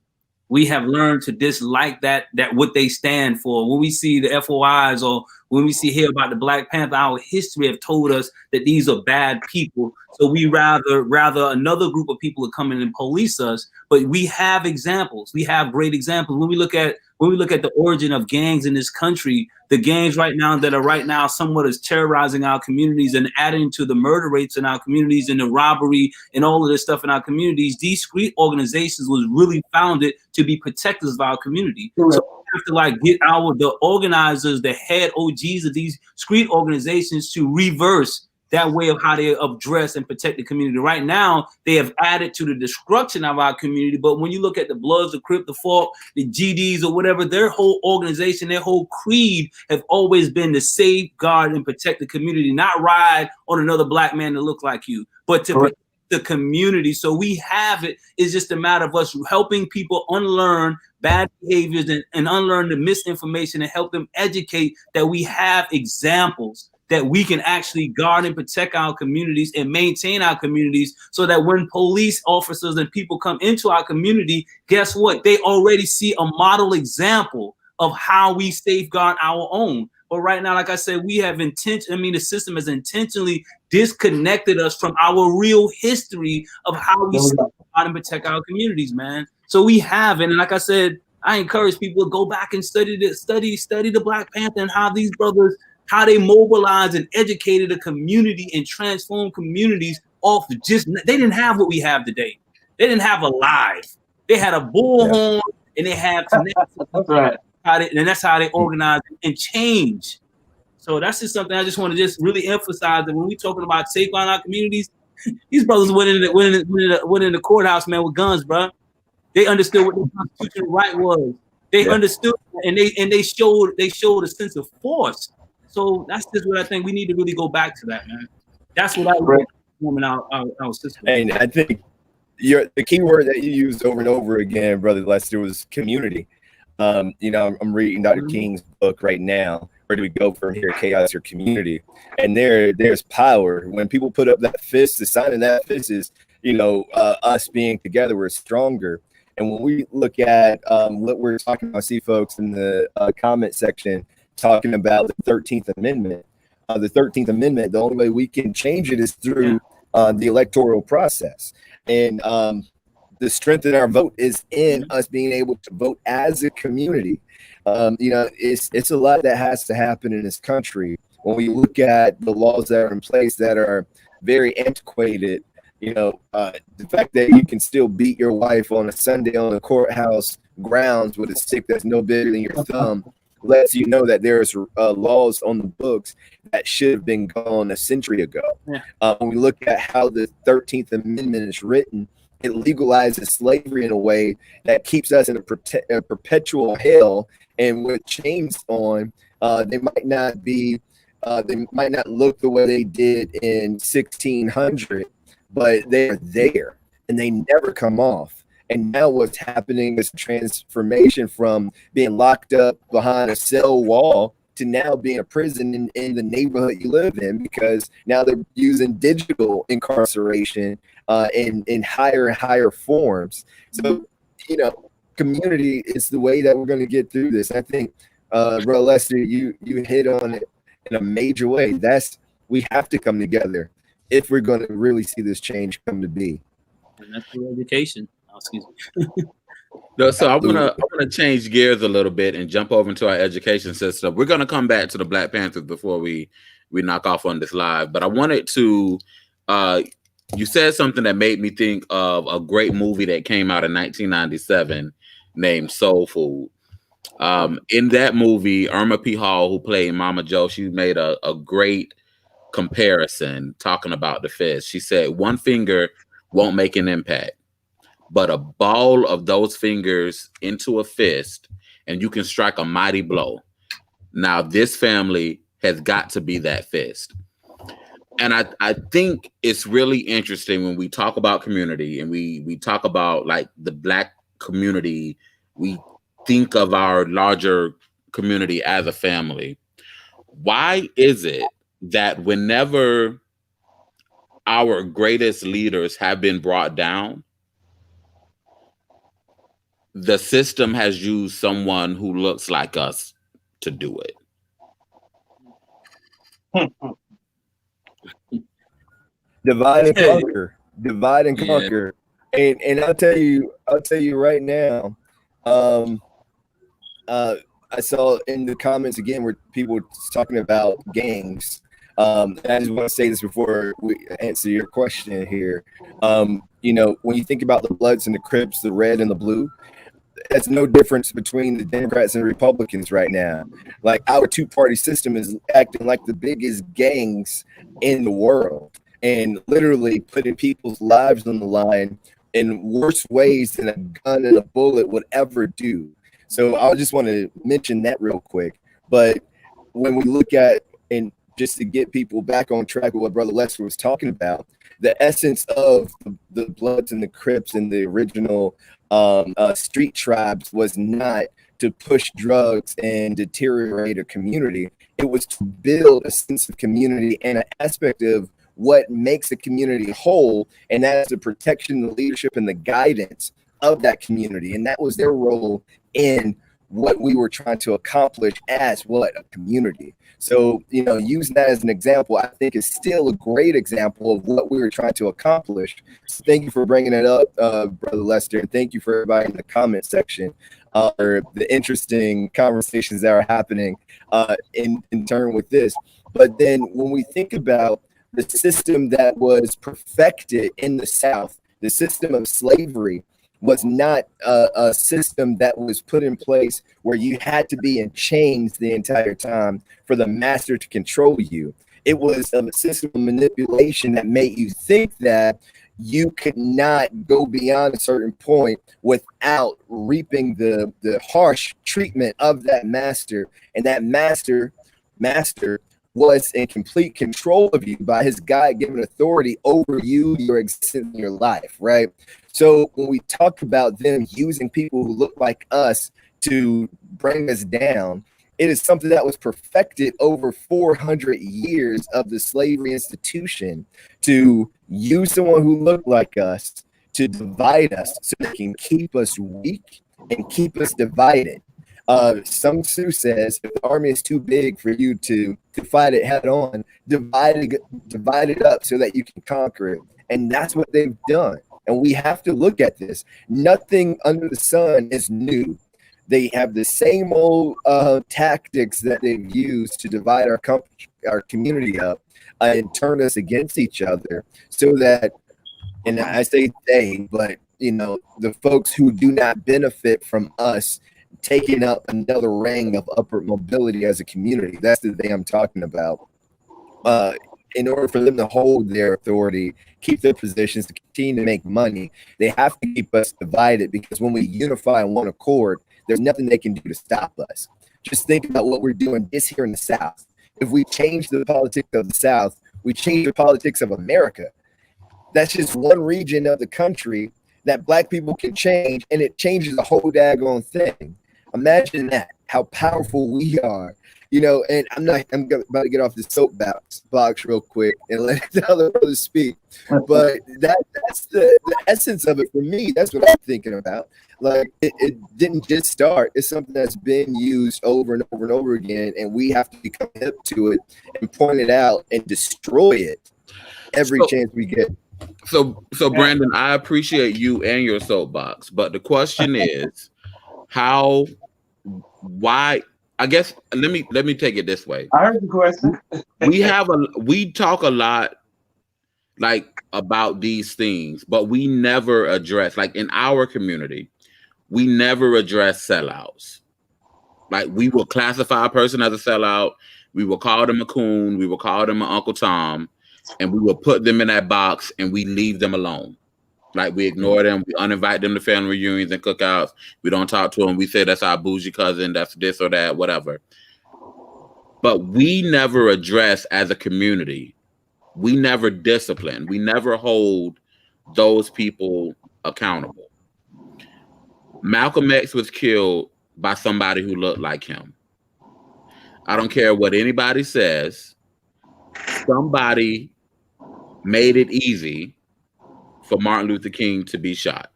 We have learned to dislike that what they stand for. When we see the FOIs or when we hear about the Black Panther, our history have told us that these are bad people. So we rather another group of people to come in and police us. But we have examples. We have great examples. When we look at the origin of gangs in this country, the gangs right now somewhat is terrorizing our communities and adding to the murder rates in our communities and the robbery and all of this stuff in our communities. These street organizations was really founded to be protectors of our community. Correct. So we have to get the organizers, the head OGs of these street organizations to reverse that way of how they address and protect the community. Right now, they have added to the destruction of our community. But when you look at the Bloods, the Crip, the Fork, the GDs or whatever, their whole organization, their whole creed have always been to safeguard and protect the community, not ride on another Black man to look like you, but to protect the community. So we have it. It's just a matter of us helping people unlearn bad behaviors and unlearn the misinformation and help them educate that we have examples that we can actually guard and protect our communities and maintain our communities so that when police officers and people come into our community, guess what? They already see a model example of how we safeguard our own. But right now, like I said, the system has intentionally disconnected us from our real history of how we safeguard and protect our communities, man. So we have it. And like I said, I encourage people to go back and study the Black Panther and how these brothers how they mobilized and educated a community and transformed communities off of they didn't have what we have today. They didn't have a live. They had a bullhorn and they had tenacity. That's right. And that's how they organize and change. So that's just something I just want to just really emphasize, that when we talking about safeguarding our communities, these brothers went in the courthouse, man, with guns, bro. They understood what the constitutional right was. They understood, and they showed a sense of force. So that's just what I think we need to really go back to that, man. That's what I want forming our system. And I think the key word that you used over and over again, Brother Lester, was community. I'm reading Dr. King's book right now. Where do we go from here? Chaos or community? And there's power. When people put up that fist, the sign of that fist is, us being together, we're stronger. And when we look at what we're talking about, I see folks in the comment section talking about the 13th Amendment. The 13th Amendment, the only way we can change it is through the electoral process. And the strength in our vote is in us being able to vote as a community. It's a lot that has to happen in this country. When we look at the laws that are in place that are very antiquated, the fact that you can still beat your wife on a Sunday on the courthouse grounds with a stick that's no bigger than your thumb lets you know that there's laws on the books that should have been gone a century ago. When we look at how the 13th Amendment is written, it legalizes slavery in a way that keeps us in a perpetual hell. And with chains on, they might not look the way they did in 1600, but they're there and they never come off. And now what's happening is transformation from being locked up behind a cell wall to now being a prison in the neighborhood you live in, because now they're using digital incarceration in higher and higher forms. So, community is the way that we're going to get through this. I think, Bro Lester, you hit on it in a major way. We have to come together if we're going to really see this change come to be. And that's through education. Excuse me. So I want to change gears a little bit and jump over into our education system. We're going to come back to the Black Panthers before we knock off on this live. But I wanted to, you said something that made me think of a great movie that came out in 1997 named Soul Food. In that movie, Irma P. Hall, who played Mama Joe, she made a great comparison talking about the fist. She said, one finger won't make an impact, but a ball of those fingers into a fist, and you can strike a mighty blow. Now, this family has got to be that fist. And I think it's really interesting when we talk about community and we talk about like the Black community, we think of our larger community as a family. Why is it that whenever our greatest leaders have been brought down, the system has used someone who looks like us to do it? Divide and conquer. Divide and conquer. And I'll tell you right now, I saw in the comments again where people were talking about gangs. And I just want to say this before we answer your question here. When you think about the Bloods and the Crips, the red and the blue, that's no difference between the Democrats and Republicans right now. Like, our two-party system is acting like the biggest gangs in the world and literally putting people's lives on the line in worse ways than a gun and a bullet would ever do. So I just want to mention that real quick. But when we look at, and just to get people back on track with what Brother Lester was talking about, the essence of the Bloods and the Crips and the original street tribes was not to push drugs and deteriorate a community. It was to build a sense of community and an aspect of what makes a community whole, and that is the protection, the leadership, and the guidance of that community. And that was their role in what we were trying to accomplish as a community. So, using that as an example, I think is still a great example of what we were trying to accomplish. So thank you for bringing it up, Brother Lester, and thank you for everybody in the comment section for the interesting conversations that are happening in turn with this. But then when we think about the system that was perfected in the South, the system of slavery was not a system that was put in place where you had to be in chains the entire time for the master to control you. It was a system of manipulation that made you think that you could not go beyond a certain point without reaping the harsh treatment of that master. And that master was in complete control of you by his God-given authority over you, your existence, your life, right? So when we talk about them using people who look like us to bring us down, it is something that was perfected over 400 years of the slavery institution to use someone who looked like us to divide us so they can keep us weak and keep us divided. Sun Tzu says, if the army is too big for you to fight it head on, divide it up so that you can conquer it. And that's what they've done. And we have to look at this. Nothing under the sun is new. They have the same old tactics that they've used to divide our community up and turn us against each other so that, and I say they, but, the folks who do not benefit from us taking up another ring of upward mobility as a community. That's the thing I'm talking about. In order for them to hold their authority, keep their positions, to continue to make money, they have to keep us divided, because when we unify in one accord, there's nothing they can do to stop us. Just think about what we're doing this here in the South. If we change the politics of the South, we change the politics of America. That's just one region of the country that Black people can change, and it changes the whole daggone thing. Imagine that, how powerful we are, and I'm about to get off the soapbox real quick and let the other brothers speak. But that's the essence of it for me. That's what I'm thinking about. Like, it didn't just start. It's something that's been used over and over and over again, and we have to become hip to it and point it out and destroy it every chance we get. So Brandon, I appreciate you and your soapbox, but the question is, why? I guess let me take it this way. I heard the question. We talk a lot about these things, but we never address, in our community, we never address sellouts. We will classify a person as a sellout. We will call them a coon. We will call them an Uncle Tom, and we will put them in that box and we leave them alone. We ignore them. We uninvite them to family reunions and cookouts. We don't talk to them. We say that's our bougie cousin. That's this or that, whatever. But we never address as a community. We never discipline. We never hold those people accountable. Malcolm X was killed by somebody who looked like him. I don't care what anybody says. Somebody made it easy for Martin Luther King to be shot.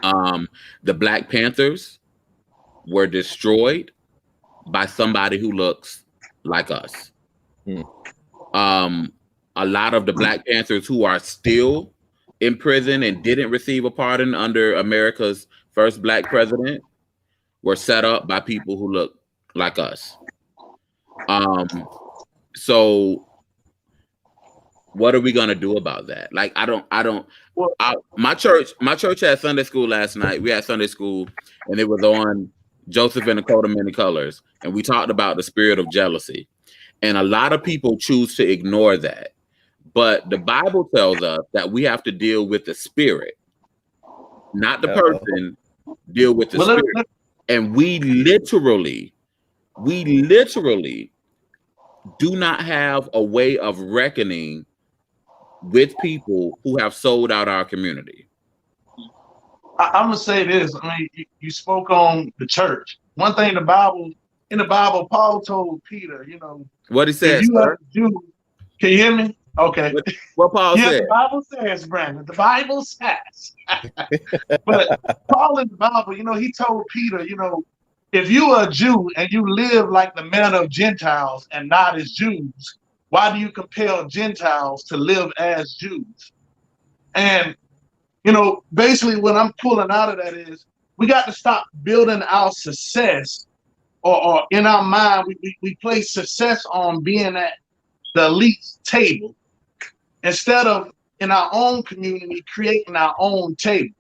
The Black Panthers were destroyed by somebody who looks like us. A lot of the Black Panthers who are still in prison and didn't receive a pardon under America's first Black president were set up by people who look like us. So what are we gonna do about that? My church had Sunday school last night. We had Sunday school, and it was on Joseph and the Coat of Many Colors, and we talked about the spirit of jealousy. And a lot of people choose to ignore that. But the Bible tells us that we have to deal with the spirit, not the person, deal with the spirit. And we literally do not have a way of reckoning with people who have sold out our community. I'm gonna say this. I mean, you spoke on the church. One thing in the Bible, Paul told Peter, what he said. can you hear me? Okay. What Paul Yes, said. the Bible says, Brandon. The Bible says. But Paul in the Bible, he told Peter, if you are a Jew and you live like the manner of Gentiles and not as Jews, why do you compel Gentiles to live as Jews? And, basically what I'm pulling out of that is we got to stop building our success or in our mind, we place success on being at the elite table instead of in our own community creating our own table.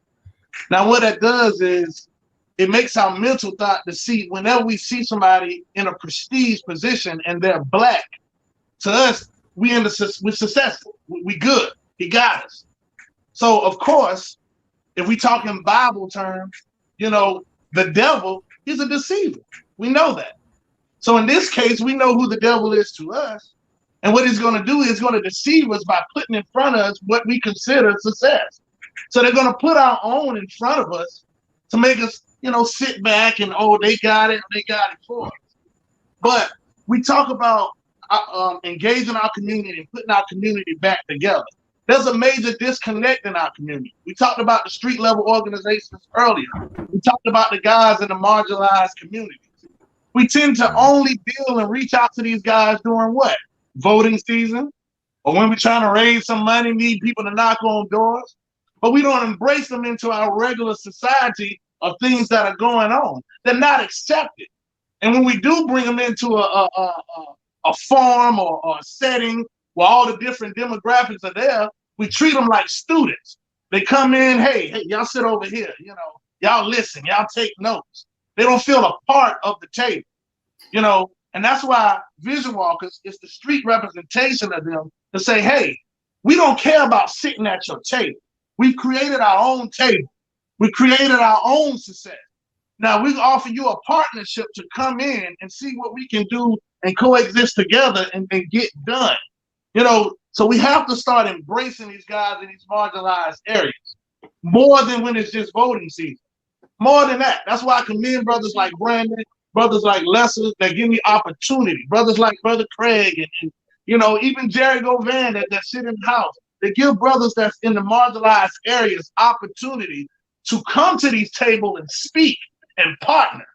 Now, what that does is it makes our mental thought to see whenever we see somebody in a prestige position and they're black, to us, we're successful. We good. He got us. So, of course, if we talk in Bible terms, the devil is a deceiver. We know that. So in this case, we know who the devil is to us. And what he's going to do is going to deceive us by putting in front of us what we consider success. So they're going to put our own in front of us to make us, sit back and, they got it for us. But we talk about engaging our community and putting our community back together. There's a major disconnect in our community. We talked about the street level organizations earlier. We talked about the guys in the marginalized communities. We tend to only deal and reach out to these guys during what? Voting season, or when we're trying to raise some money, need people to knock on doors. But we don't embrace them into our regular society of things that are going on. They're not accepted. And when we do bring them into a farm or a setting where all the different demographics are there, we treat them like students. They come in, hey, y'all sit over here, y'all listen, y'all take notes. They don't feel a part of the table, and that's why Vision Walkers is the street representation of them to say, hey, we don't care about sitting at your table. We've created our own table. We created our own success. Now we offer you a partnership to come in and see what we can do and coexist together and get done. So we have to start embracing these guys in these marginalized areas more than when it's just voting season. More than that. That's why I commend brothers like Brandon, brothers like Lester that give me opportunity. Brothers like Brother Craig and even Jerry Govan that sit in the house. They give brothers that's in the marginalized areas opportunity to come to these tables and speak and partner.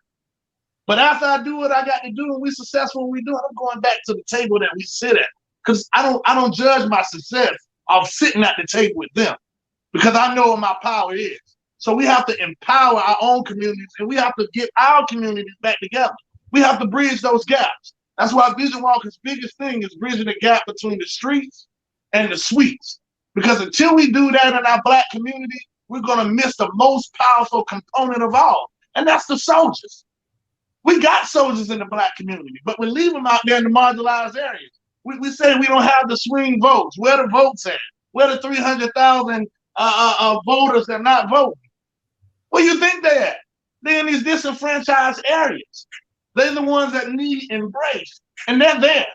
But after I do what I got to do and we're successful when we do it, I'm going back to the table that we sit at. Because I don't judge my success of sitting at the table with them. Because I know what my power is. So we have to empower our own communities and we have to get our communities back together. We have to bridge those gaps. That's why Vision Walker's biggest thing is bridging the gap between the streets and the suites. Because until we do that in our Black community, we're going to miss the most powerful component of all. And that's the soldiers. We got soldiers in the Black community, but we leave them out there in the marginalized areas. We say we don't have the swing votes. Where the votes at? Where the 300,000 voters that are not voting? Where you think they're at? They're in these disenfranchised areas. They're the ones that need embrace, and they're there.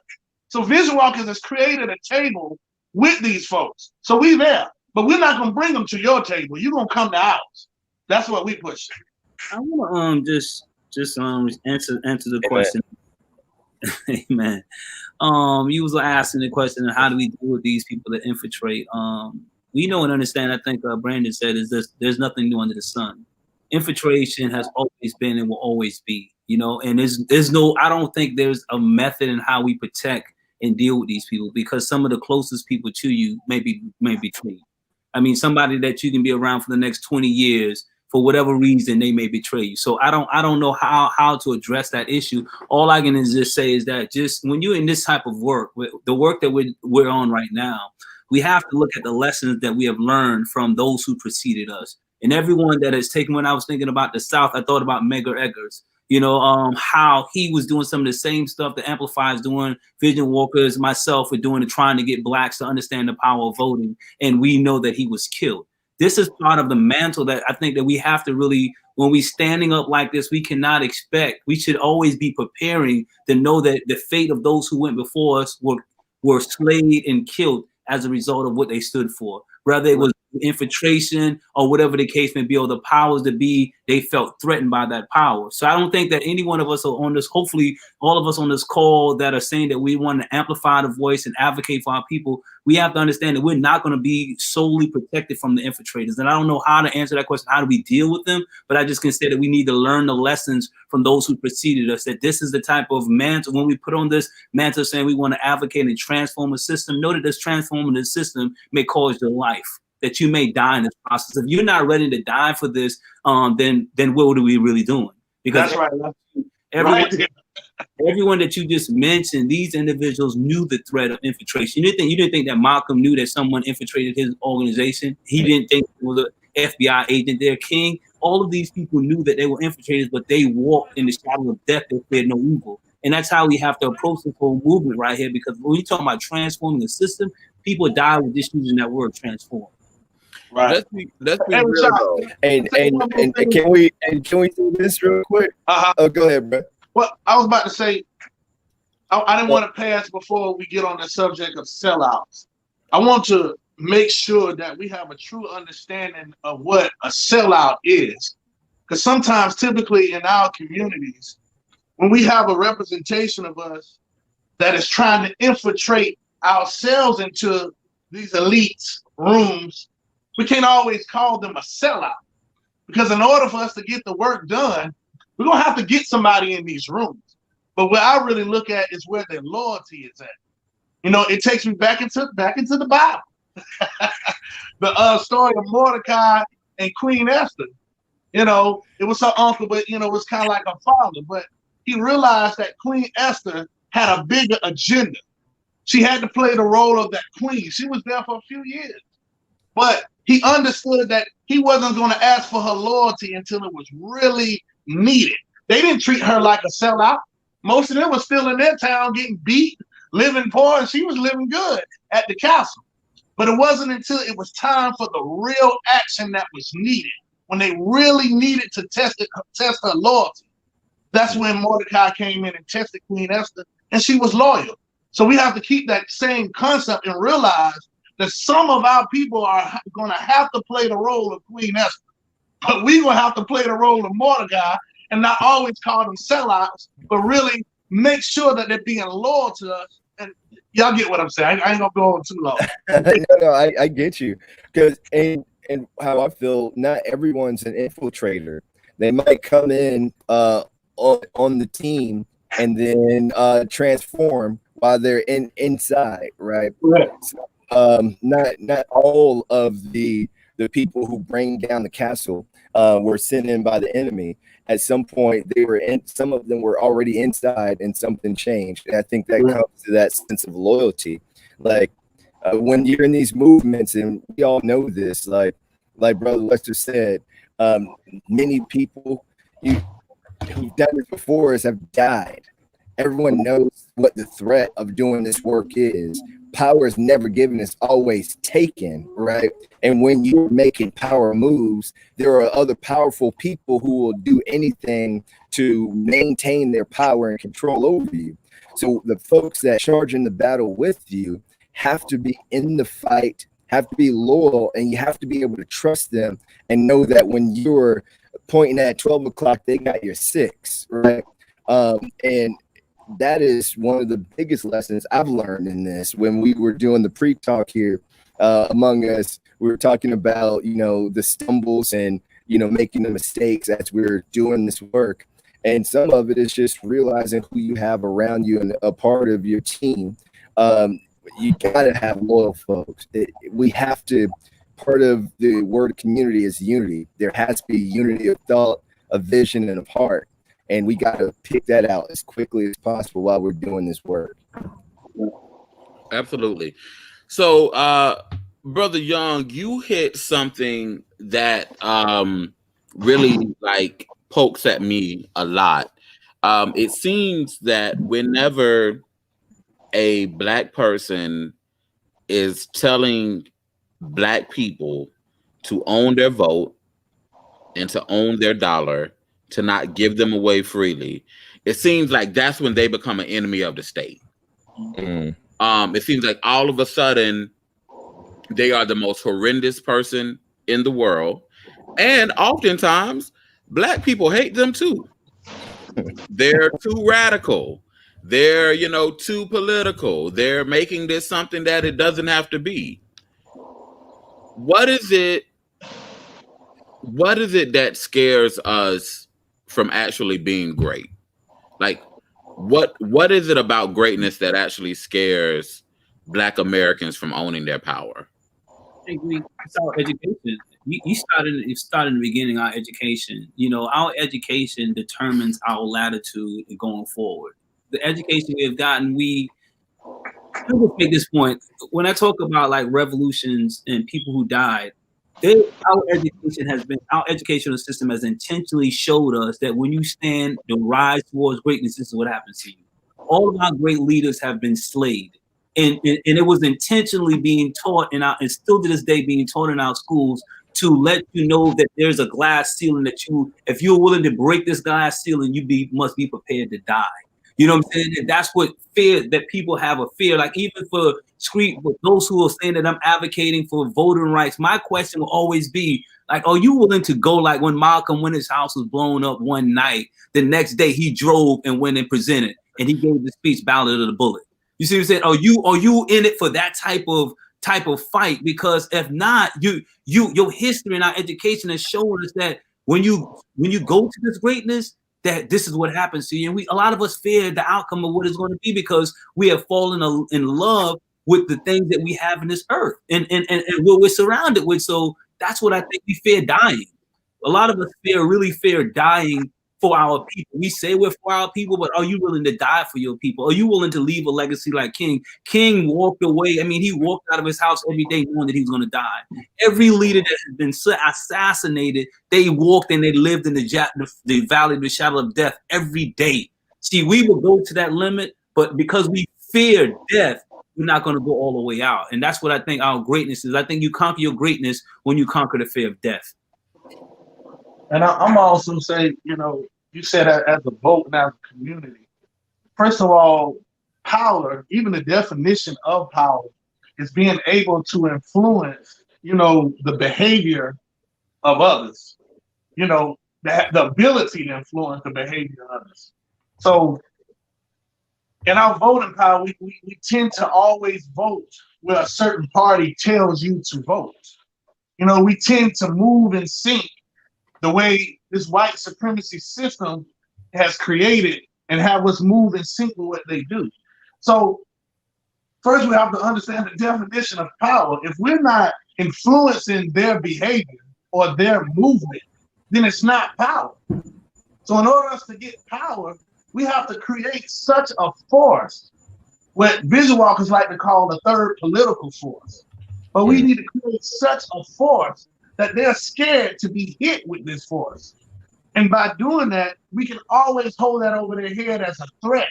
So Vision Walkers has created a table with these folks. So we there, but we're not gonna bring them to your table. You're gonna come to ours. That's what we push. I want to just answer the question. Amen. You was asking the question of how do we deal with these people that infiltrate. We know and understand. I think Brandon said is this: there's nothing new under the sun. Infiltration has always been and will always be. And there's no. I don't think there's a method in how we protect and deal with these people because some of the closest people to you may betray you. I mean, somebody that you can be around for the next 20 years. For whatever reason, they may betray you. So I don't know how to address that issue. All I can just say is that just when you're in this type of work, the work that we're on right now, we have to look at the lessons that we have learned from those who preceded us. And everyone that has taken, when I was thinking about the South, I thought about Medgar Eggers, how he was doing some of the same stuff that Amplify is doing, Vision Walkers, myself, are doing, trying to get Blacks to understand the power of voting. And we know that he was killed. This is part of the mantle that I think that we have to really, when we standing up like this, we cannot expect. We should always be preparing to know that the fate of those who went before us were slayed and killed as a result of what they stood for. Whether it was infiltration or whatever the case may be, or the powers that be, they felt threatened by that power. So I don't think that any one of us are on this, hopefully all of us on this call that are saying that we want to amplify the voice and advocate for our people, we have to understand that we're not going to be solely protected from the infiltrators. And I don't know how to answer that question. How do we deal with them? But I just can say that we need to learn the lessons from those who preceded us, that this is the type of mantle, when we put on this mantle saying we want to advocate and transform a system, know that this transforming the system may cause your life, that you may die in this process. If you're not ready to die for this, then what are we really doing? Because that's right. Everyone that you just mentioned, these individuals knew the threat of infiltration. You didn't think that Malcolm knew that someone infiltrated his organization. He didn't think it was an FBI agent there. King, all of these people knew that they were infiltrators, but they walked in the shadow of death. They feared no evil. And that's how we have to approach this whole movement right here. Because when we talk about transforming the system, people die with just using that word transform. Right. Let's be real though. And can we do this real quick? Oh, go ahead, bro. Well, I was about to say, I didn't want to pass before we get on the subject of sellouts. I want to make sure that we have a true understanding of what a sellout is. Because sometimes, typically in our communities, when we have a representation of us that is trying to infiltrate ourselves into these elites' rooms, we can't always call them a sellout. Because in order for us to get the work done, we're going to have to get somebody in these rooms. But what I really look at is where their loyalty is at. You know, it takes me back into the Bible. The story of Mordecai and Queen Esther. You know, it was her uncle, but, you know, it was kind of like her father. But he realized that Queen Esther had a bigger agenda. She had to play the role of that queen. She was there for a few years. But he understood that he wasn't going to ask for her loyalty until it was really needed. They didn't treat her like a sellout. Most of them were still in their town getting beat, living poor, and she was living good at the castle. But it wasn't until it was time for the real action that was needed, when they really needed to test her loyalty. That's when Mordecai came in and tested Queen Esther, and she was loyal. So we have to keep that same concept and realize that some of our people are going to have to play the role of Queen Esther, but we're going to have to play the role of Mordecai and not always call them sellouts, but really make sure that they're being loyal to us. And y'all get what I'm saying. I ain't going to go on too long. No, I get you. Because and how I feel, not everyone's an infiltrator. They might come in on the team and then transform while they're inside, right? So, not all of the people who bring down the castle were sent in by the enemy. At some point, some of them were already inside, and something changed. And I think that comes to that sense of loyalty. Like when you're in these movements, and we all know this, like Brother Lester said, many people who've done this before us have died. Everyone knows what the threat of doing this work is. Power is never given, it's always taken, right? And when you're making power moves, there are other powerful people who will do anything to maintain their power and control over you. So the folks that charge in the battle with you have to be in the fight, have to be loyal, and you have to be able to trust them and know that when you're pointing at 12 o'clock, they got your 6, right? And that is one of the biggest lessons I've learned in this. When we were doing the pre-talk here among us, we were talking about, you know, the stumbles and, you know, making the mistakes as we're doing this work. And some of it is just realizing who you have around you and a part of your team. You got to have loyal folks. We have to, part of the word community is unity. There has to be unity of thought, of vision, and of heart. And we got to pick that out as quickly as possible while we're doing this work. Absolutely. So, Brother Young, you hit something that really like pokes at me a lot. It seems that whenever a Black person is telling Black people to own their vote and to own their dollar, to not give them away freely, it seems like that's when they become an enemy of the state. It seems like all of a sudden They are the most horrendous person in the world. And oftentimes, Black people hate them too. They're too radical. They're, too political. They're making this something that it doesn't have to be. What is it that scares us from actually being great? Like, what is it about greatness that actually scares Black Americans from owning their power? I think it's our education. You started in the beginning. Our education. Our education determines our latitude going forward. The education we have gotten, I will make this point. When I talk about like revolutions and people who died, our educational system has intentionally showed us that when you stand the rise towards greatness, this is what happens to you. All of our great leaders have been slayed. And it was intentionally being taught and still to this day being taught in our schools to let you know that there's a glass ceiling that if you're willing to break this glass ceiling, must be prepared to die. You know what I'm saying? And that's what fear that people have a fear. Like even for those who are saying that I'm advocating for voting rights, my question will always be like, are you willing to go like when Malcolm, when his house was blown up one night, the next day he drove and went and presented and he gave the speech Ballad of the Bullet. You see what I'm saying? Are you in it for that type of fight? Because if not, your history and our education has shown us that when you go to this greatness, that this is what happens to you. And a lot of us fear the outcome of what it's going to be because we have fallen in love with the things that we have in this earth and what we're surrounded with. So that's what I think we fear dying. A lot of us really fear dying for our people. We say we're for our people, but are you willing to die for your people? Are you willing to leave a legacy like King? King walked away. I mean, he walked out of his house every day knowing that he was going to die. Every leader that has been assassinated, they walked and they lived in the valley of the shadow of death every day. See, we will go to that limit, but because we fear death, we're not going to go all the way out. And that's what I think our greatness is. I think you conquer your greatness when you conquer the fear of death. And I'm also saying, you said as a vote and as a community. First of all, power, even the definition of power, is being able to influence, the behavior of others. The ability to influence the behavior of others. So in our voting power, we tend to always vote where a certain party tells you to vote. We tend to move in sync the way this white supremacy system has created and have us move in sync with what they do. So first we have to understand the definition of power. If we're not influencing their behavior or their movement, then it's not power. So in order for us to get power, we have to create such a force, what visual walkers like to call the third political force. But we need to create such a force that they're scared to be hit with this force. And by doing that, we can always hold that over their head as a threat,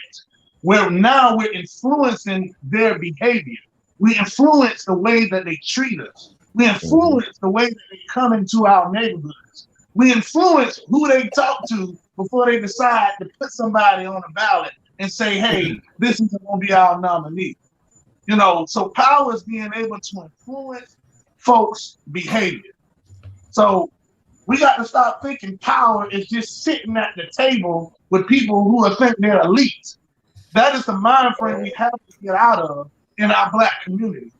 where now we're influencing their behavior. We influence the way that they treat us. We influence the way that they come into our neighborhoods. We influence who they talk to before they decide to put somebody on a ballot and say, hey, this is going to be our nominee. So power is being able to influence folks' behavior. So we got to stop thinking power is just sitting at the table with people who think they're elite. That is the mind frame we have to get out of in our Black community.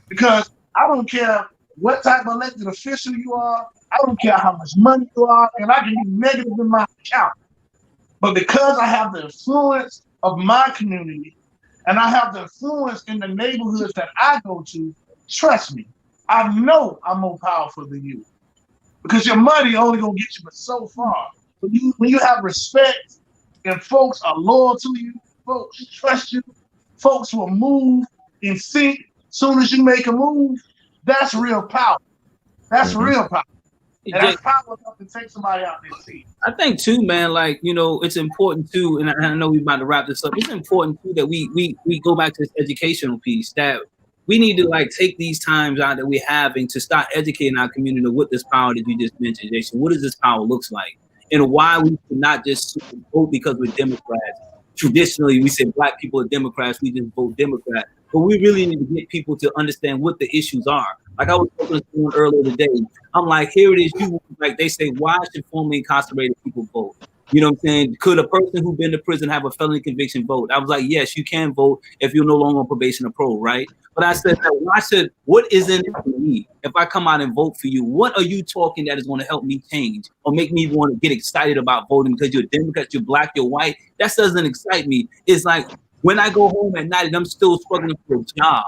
Because I don't care what type of elected official you are, I don't care how much money you are, and I can be negative in my account. But because I have the influence of my community and I have the influence in the neighborhoods that I go to, trust me, I know I'm more powerful than you. Because your money only gonna get you but so far. When you have respect and folks are loyal to you, folks trust you, folks will move in sync soon as you make a move, that's real power. That's real power. And that's power enough to take somebody out their seat. I think too, man, it's important too, and I know we're about to wrap this up. It's important too that we go back to this educational piece, that we need to take these times out that we're having to start educating our community of what this power that you just mentioned, Jason, what does this power looks like, and why we should not just vote because we're Democrats. Traditionally, we say Black people are Democrats, we just vote Democrat. but we really need to get people to understand what the issues are. Like I was talking to someone earlier today. I'm like, here it is. You like they say, why should formerly incarcerated people vote? You know what I'm saying? Could a person who's been to prison have a felony conviction vote? I was like, yes, you can vote if you're no longer on probation or parole, right? But I said that what is in it for me? If I come out and vote for you, what are you talking that is going to help me change or make me want to get excited about voting because you're Democrat, you're black, you're white? That doesn't excite me. It's like when I go home at night and I'm still struggling for a job,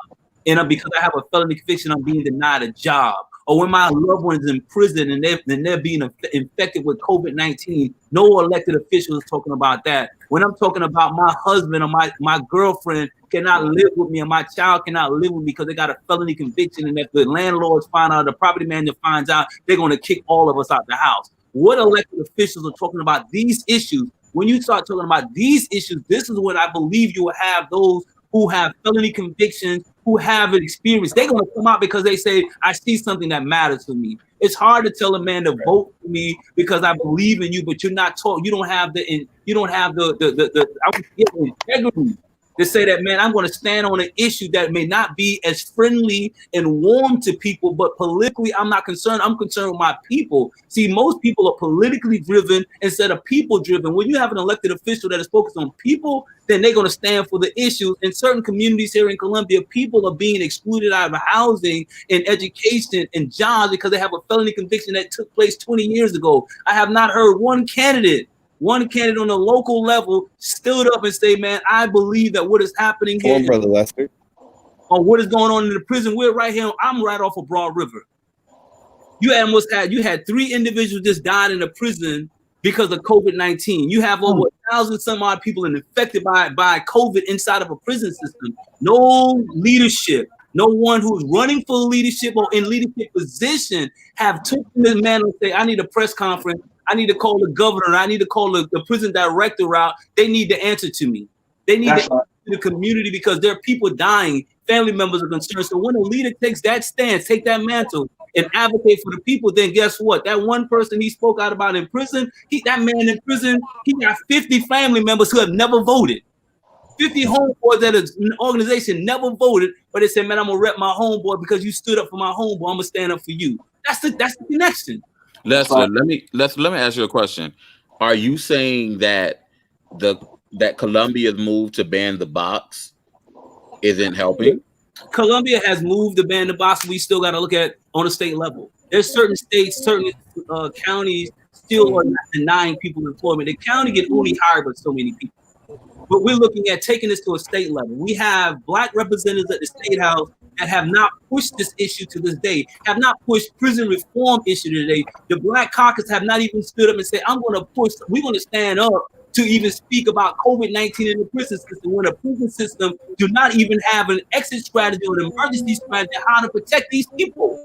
and because I have a felony conviction, I'm being denied a job. Or when my loved one is in prison and they're being infected with COVID-19, no elected official is talking about that. When I'm talking about my husband or my girlfriend cannot live with me, and my child cannot live with me because they got a felony conviction, and if the landlords find out, the property manager finds out, they're going to kick all of us out the house. What elected officials are talking about these issues? When you start talking about these issues, this is when I believe you will have those who have felony convictions, who have an experience. They're going to come out because they say, I see something that matters to me. It's hard to tell a man to vote for me because I believe in you, but you're not taught. You don't have the integrity to say that, man, I'm going to stand on an issue that may not be as friendly and warm to people, but politically, I'm not concerned. I'm concerned with my people. See, most people are politically driven instead of people driven. When you have an elected official that is focused on people, then they're going to stand for the issues. In certain communities here in Columbia, people are being excluded out of housing and education and jobs because they have a felony conviction that took place 20 years ago. I have not heard one candidate on the local level stood up and say, man, I believe that what is happening here, Come on, Brother Lester, or what is going on in the prison, we're right here. I'm right off of Broad River. You had 3 individuals just died in the prison because of COVID-19. You have over 1,000 some odd people infected by COVID inside of a prison system. No leadership. No one who's running for leadership or in leadership position have taken this man and say, I need a press conference. I need to call the governor. I need to call the prison director out. They need to answer to me. They need to answer to the community because there are people dying. Family members are concerned. So when a leader takes that stance, take that mantle and advocate for the people, then guess what? That one person he spoke out about in prison, that man in prison, he got 50 family members who have never voted. 50 homeboys at an organization never voted, but they said, man, I'm going to rep my homeboy because you stood up for my homeboy. I'm going to stand up for you. That's the connection. Lester, let me ask you a question. Are you saying that that Columbia's move to ban the box isn't helping? Columbia has moved to ban the box. We still got to look at on a state level. There's certain states, certain counties still are not denying people employment. The county can only hire but so many people. But we're looking at taking this to a state level. We have black representatives at the state house that have not pushed this issue to this day, have not pushed prison reform issue today. The Black Caucus have not even stood up and said, we're going to stand up to even speak about COVID-19 in the prison system when the prison system do not even have an exit strategy or an emergency strategy on how to protect these people.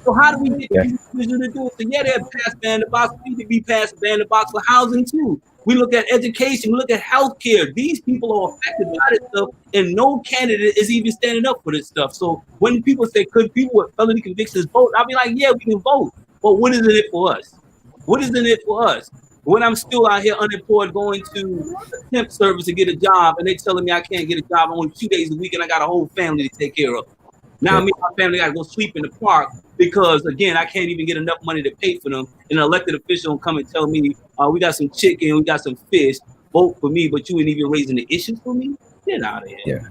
So how do we get these decisions to do it? So they're past ban the box. We need to be past ban the box for housing too. We look at education, we look at healthcare. These people are affected by this stuff, and no candidate is even standing up for this stuff. So when people say, could people with felony convictions vote? I'll be like, yeah, we can vote. But what is in it for us? What is in it for us? When I'm still out here unemployed going to a temp service to get a job, and they telling me I can't get a job only 2 days a week, and I got a whole family to take care of. Now me and my family got to go sleep in the park because, again, I can't even get enough money to pay for them. And an elected official will come and tell me, we got some chicken, we got some fish, vote for me, but you ain't even raising the issues for me? Get out of here. Yeah.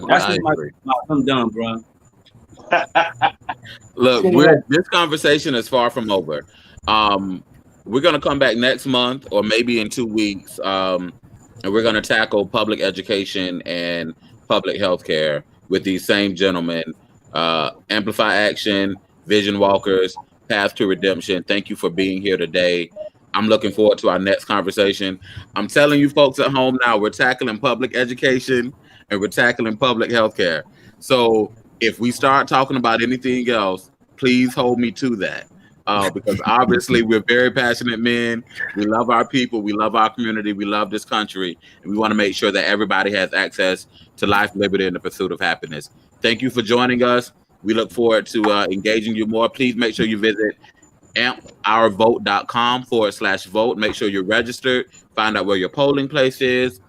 That's I'm done, bro. Look, this conversation is far from over. We're going to come back next month or maybe in 2 weeks, and we're going to tackle public education and public health care with these same gentlemen. Amplify Action, Vision Walkers, Path to Redemption. Thank you for being here today. I'm looking forward to our next conversation. I'm telling you folks at home now, we're tackling public education and we're tackling public health care. So if we start talking about anything else, please hold me to that. Because obviously we're very passionate men. We love our people. We love our community. We love this country. And we want to make sure that everybody has access to life, liberty, and the pursuit of happiness. Thank you for joining us. We look forward to engaging you more. Please make sure you visit ampourvote.com/vote. Make sure you're registered. Find out where your polling place is.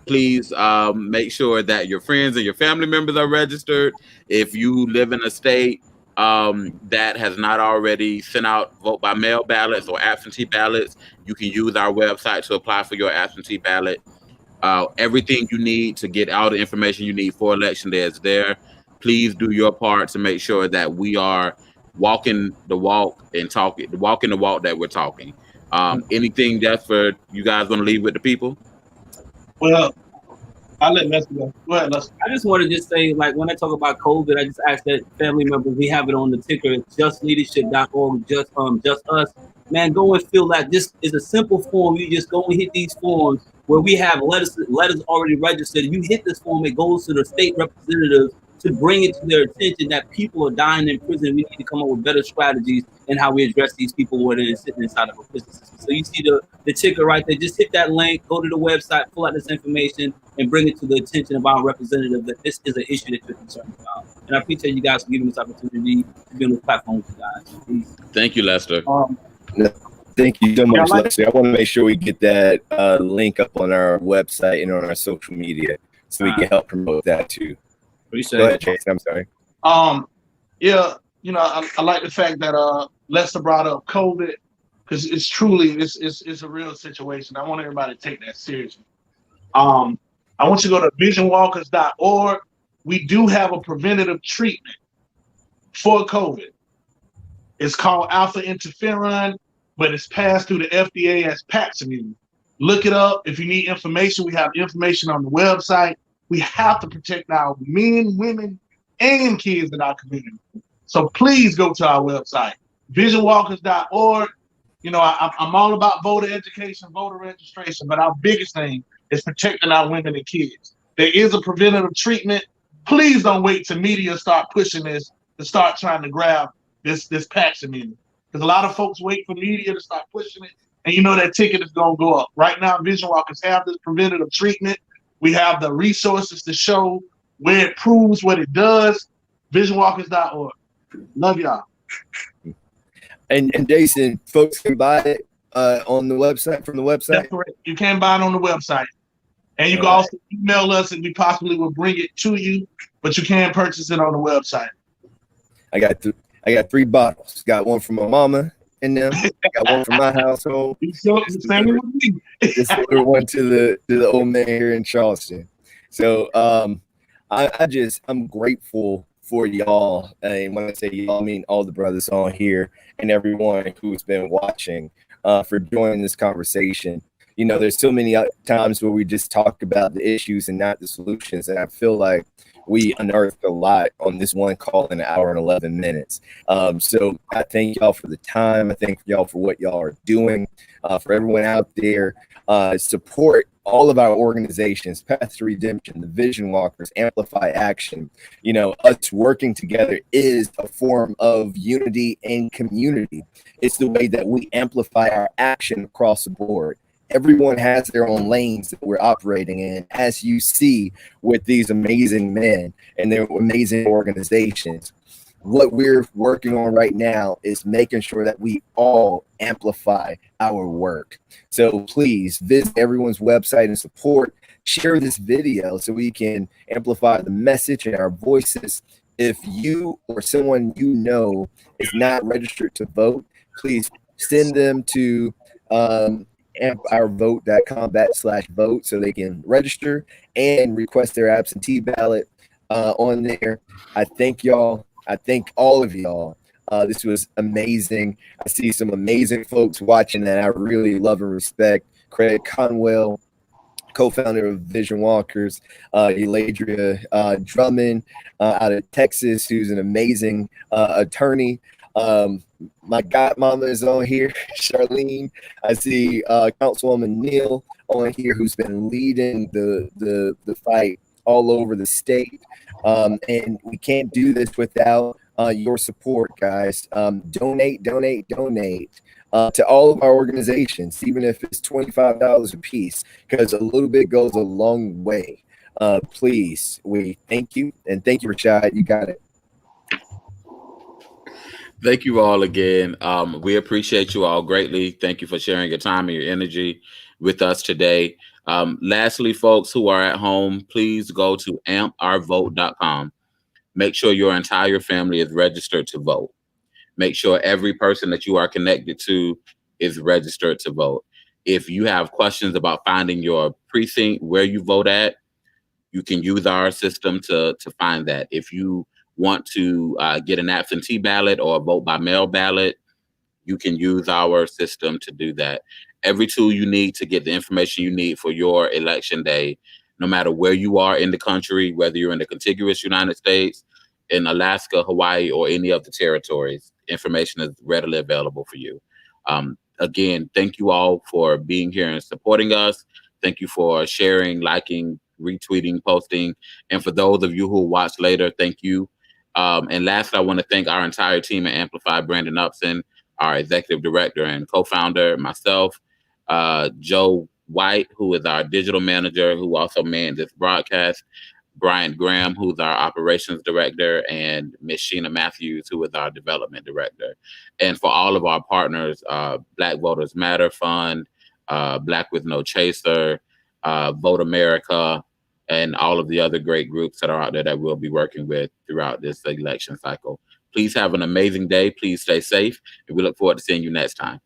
Please make sure that your friends and your family members are registered. If you live in a state that has not already sent out vote by mail ballots or absentee ballots, you can use our website to apply for your absentee ballot. Everything you need to get all the information you need for election day is there. Please do your part to make sure that we are walking the walk and walking the walk that we're talking. Anything that's for you guys want to leave with the people? Well, I'll let Lester go. Go ahead, Lester. I just want to just say, like, when I talk about COVID, I just ask that family members, we have it on the ticker, justleadership.org, just us. Man, go and fill that. This is a simple form. You just go and hit these forms where we have letters already registered. You hit this form, it goes to the state representatives to bring it to their attention that people are dying in prison. We need to come up with better strategies in how we address these people who are sitting inside of a prison system. So you see the ticker right there. Just hit that link, go to the website, pull out this information, and bring it to the attention of our representative that this is an issue that you're concerned about. And I appreciate you guys for giving this opportunity to be on this platform with you guys. Please. Thank you, Lester. Thank you so much, Lester. I want to make sure we get that link up on our website and on our social media so we can help promote that too. Appreciate Go ahead, it. Jason. I'm sorry. Yeah, you know, I like the fact that Lester brought up COVID, because it's truly it's a real situation. I want everybody to take that seriously. I want you to go to visionwalkers.org. We do have a preventative treatment for COVID. It's called alpha interferon, but it's passed through the FDA as Paxlovid. Look it up. If you need information, we have information on the website. We have to protect our men, women, and kids in our community. So please go to our website, visionwalkers.org. You know, I'm all about voter education, voter registration, but our biggest thing is protecting our women and kids. There is a preventative treatment. Please don't wait till media start pushing this to start trying to grab this Paxlovid. Because a lot of folks wait for media to start pushing it, and you know that ticket is going to go up. Right now, Vision Walkers have this preventative treatment. We have the resources to show where it proves what it does. Visionwalkers.org. Love y'all. And Jason, folks can buy it on the website, from the website? That's correct. You can buy it on the website. And you can also email us and we possibly will bring it to you, but you can purchase it on the website. I got 3 bottles. Got one from my mama and them. Got one from my household. Just ordered one to the old man here in Charleston. So I'm grateful for y'all. And when I say y'all, I mean all the brothers on here and everyone who's been watching for joining this conversation. You know, there's so many times where we just talk about the issues and not the solutions. And I feel like we unearthed a lot on this one call in 1 hour and 11 minutes. So I thank y'all for the time. I thank y'all for what y'all are doing. For everyone out there, support all of our organizations, Path to Redemption, the Vision Walkers, Amplify Action. You know, us working together is a form of unity and community. It's the way that we amplify our action across the board. Everyone has their own lanes that we're operating in, as you see with these amazing men and their amazing organizations. What we're working on right now is making sure that we all amplify our work. So please visit everyone's website and support. Share this video so we can amplify the message and our voices. If you or someone you know is not registered to vote, please send them to ourvote.com/vote so they can register and request their absentee ballot on there. I thank y'all. I thank all of y'all. This was amazing. I see some amazing folks watching that I really love and respect. Craig Conwell, co-founder of Vision Walkers, Eladria Drummond out of Texas, who's an amazing attorney. My godmama is on here, Charlene. I see Councilwoman Neal on here, who's been leading the fight all over the state. And we can't do this without your support, guys. Donate to all of our organizations, even if it's $25 a piece, because a little bit goes a long way. Please, we thank you. And thank you, Rashad. You got it. Thank you all again. We appreciate you all greatly. Thank you for sharing your time and your energy with us today. Lastly, folks who are at home, please go to ampourvote.com. Make sure your entire family is registered to vote. Make sure every person that you are connected to is registered to vote. If you have questions about finding your precinct, where you vote at, you can use our system to find that. If you want to get an absentee ballot or a vote by mail ballot, you can use our system to do that. Every tool you need to get the information you need for your election day, no matter where you are in the country, whether you're in the contiguous United States, in Alaska, Hawaii, or any of the territories, information is readily available for you. Again, thank you all for being here and supporting us. Thank you for sharing, liking, retweeting, posting. And for those of you who will watch later, thank you. And last, I want to thank our entire team at Amplify, Brandon Upson, our executive director and co-founder, myself, Joe White, who is our digital manager, who also manned this broadcast, Brian Graham, who's our operations director, and Miss Sheena Matthews, who is our development director. And for all of our partners, Black Voters Matter Fund, Black with No Chaser, Vote America, and all of the other great groups that are out there that we'll be working with throughout this election cycle. Please have an amazing day. Please stay safe, and we look forward to seeing you next time.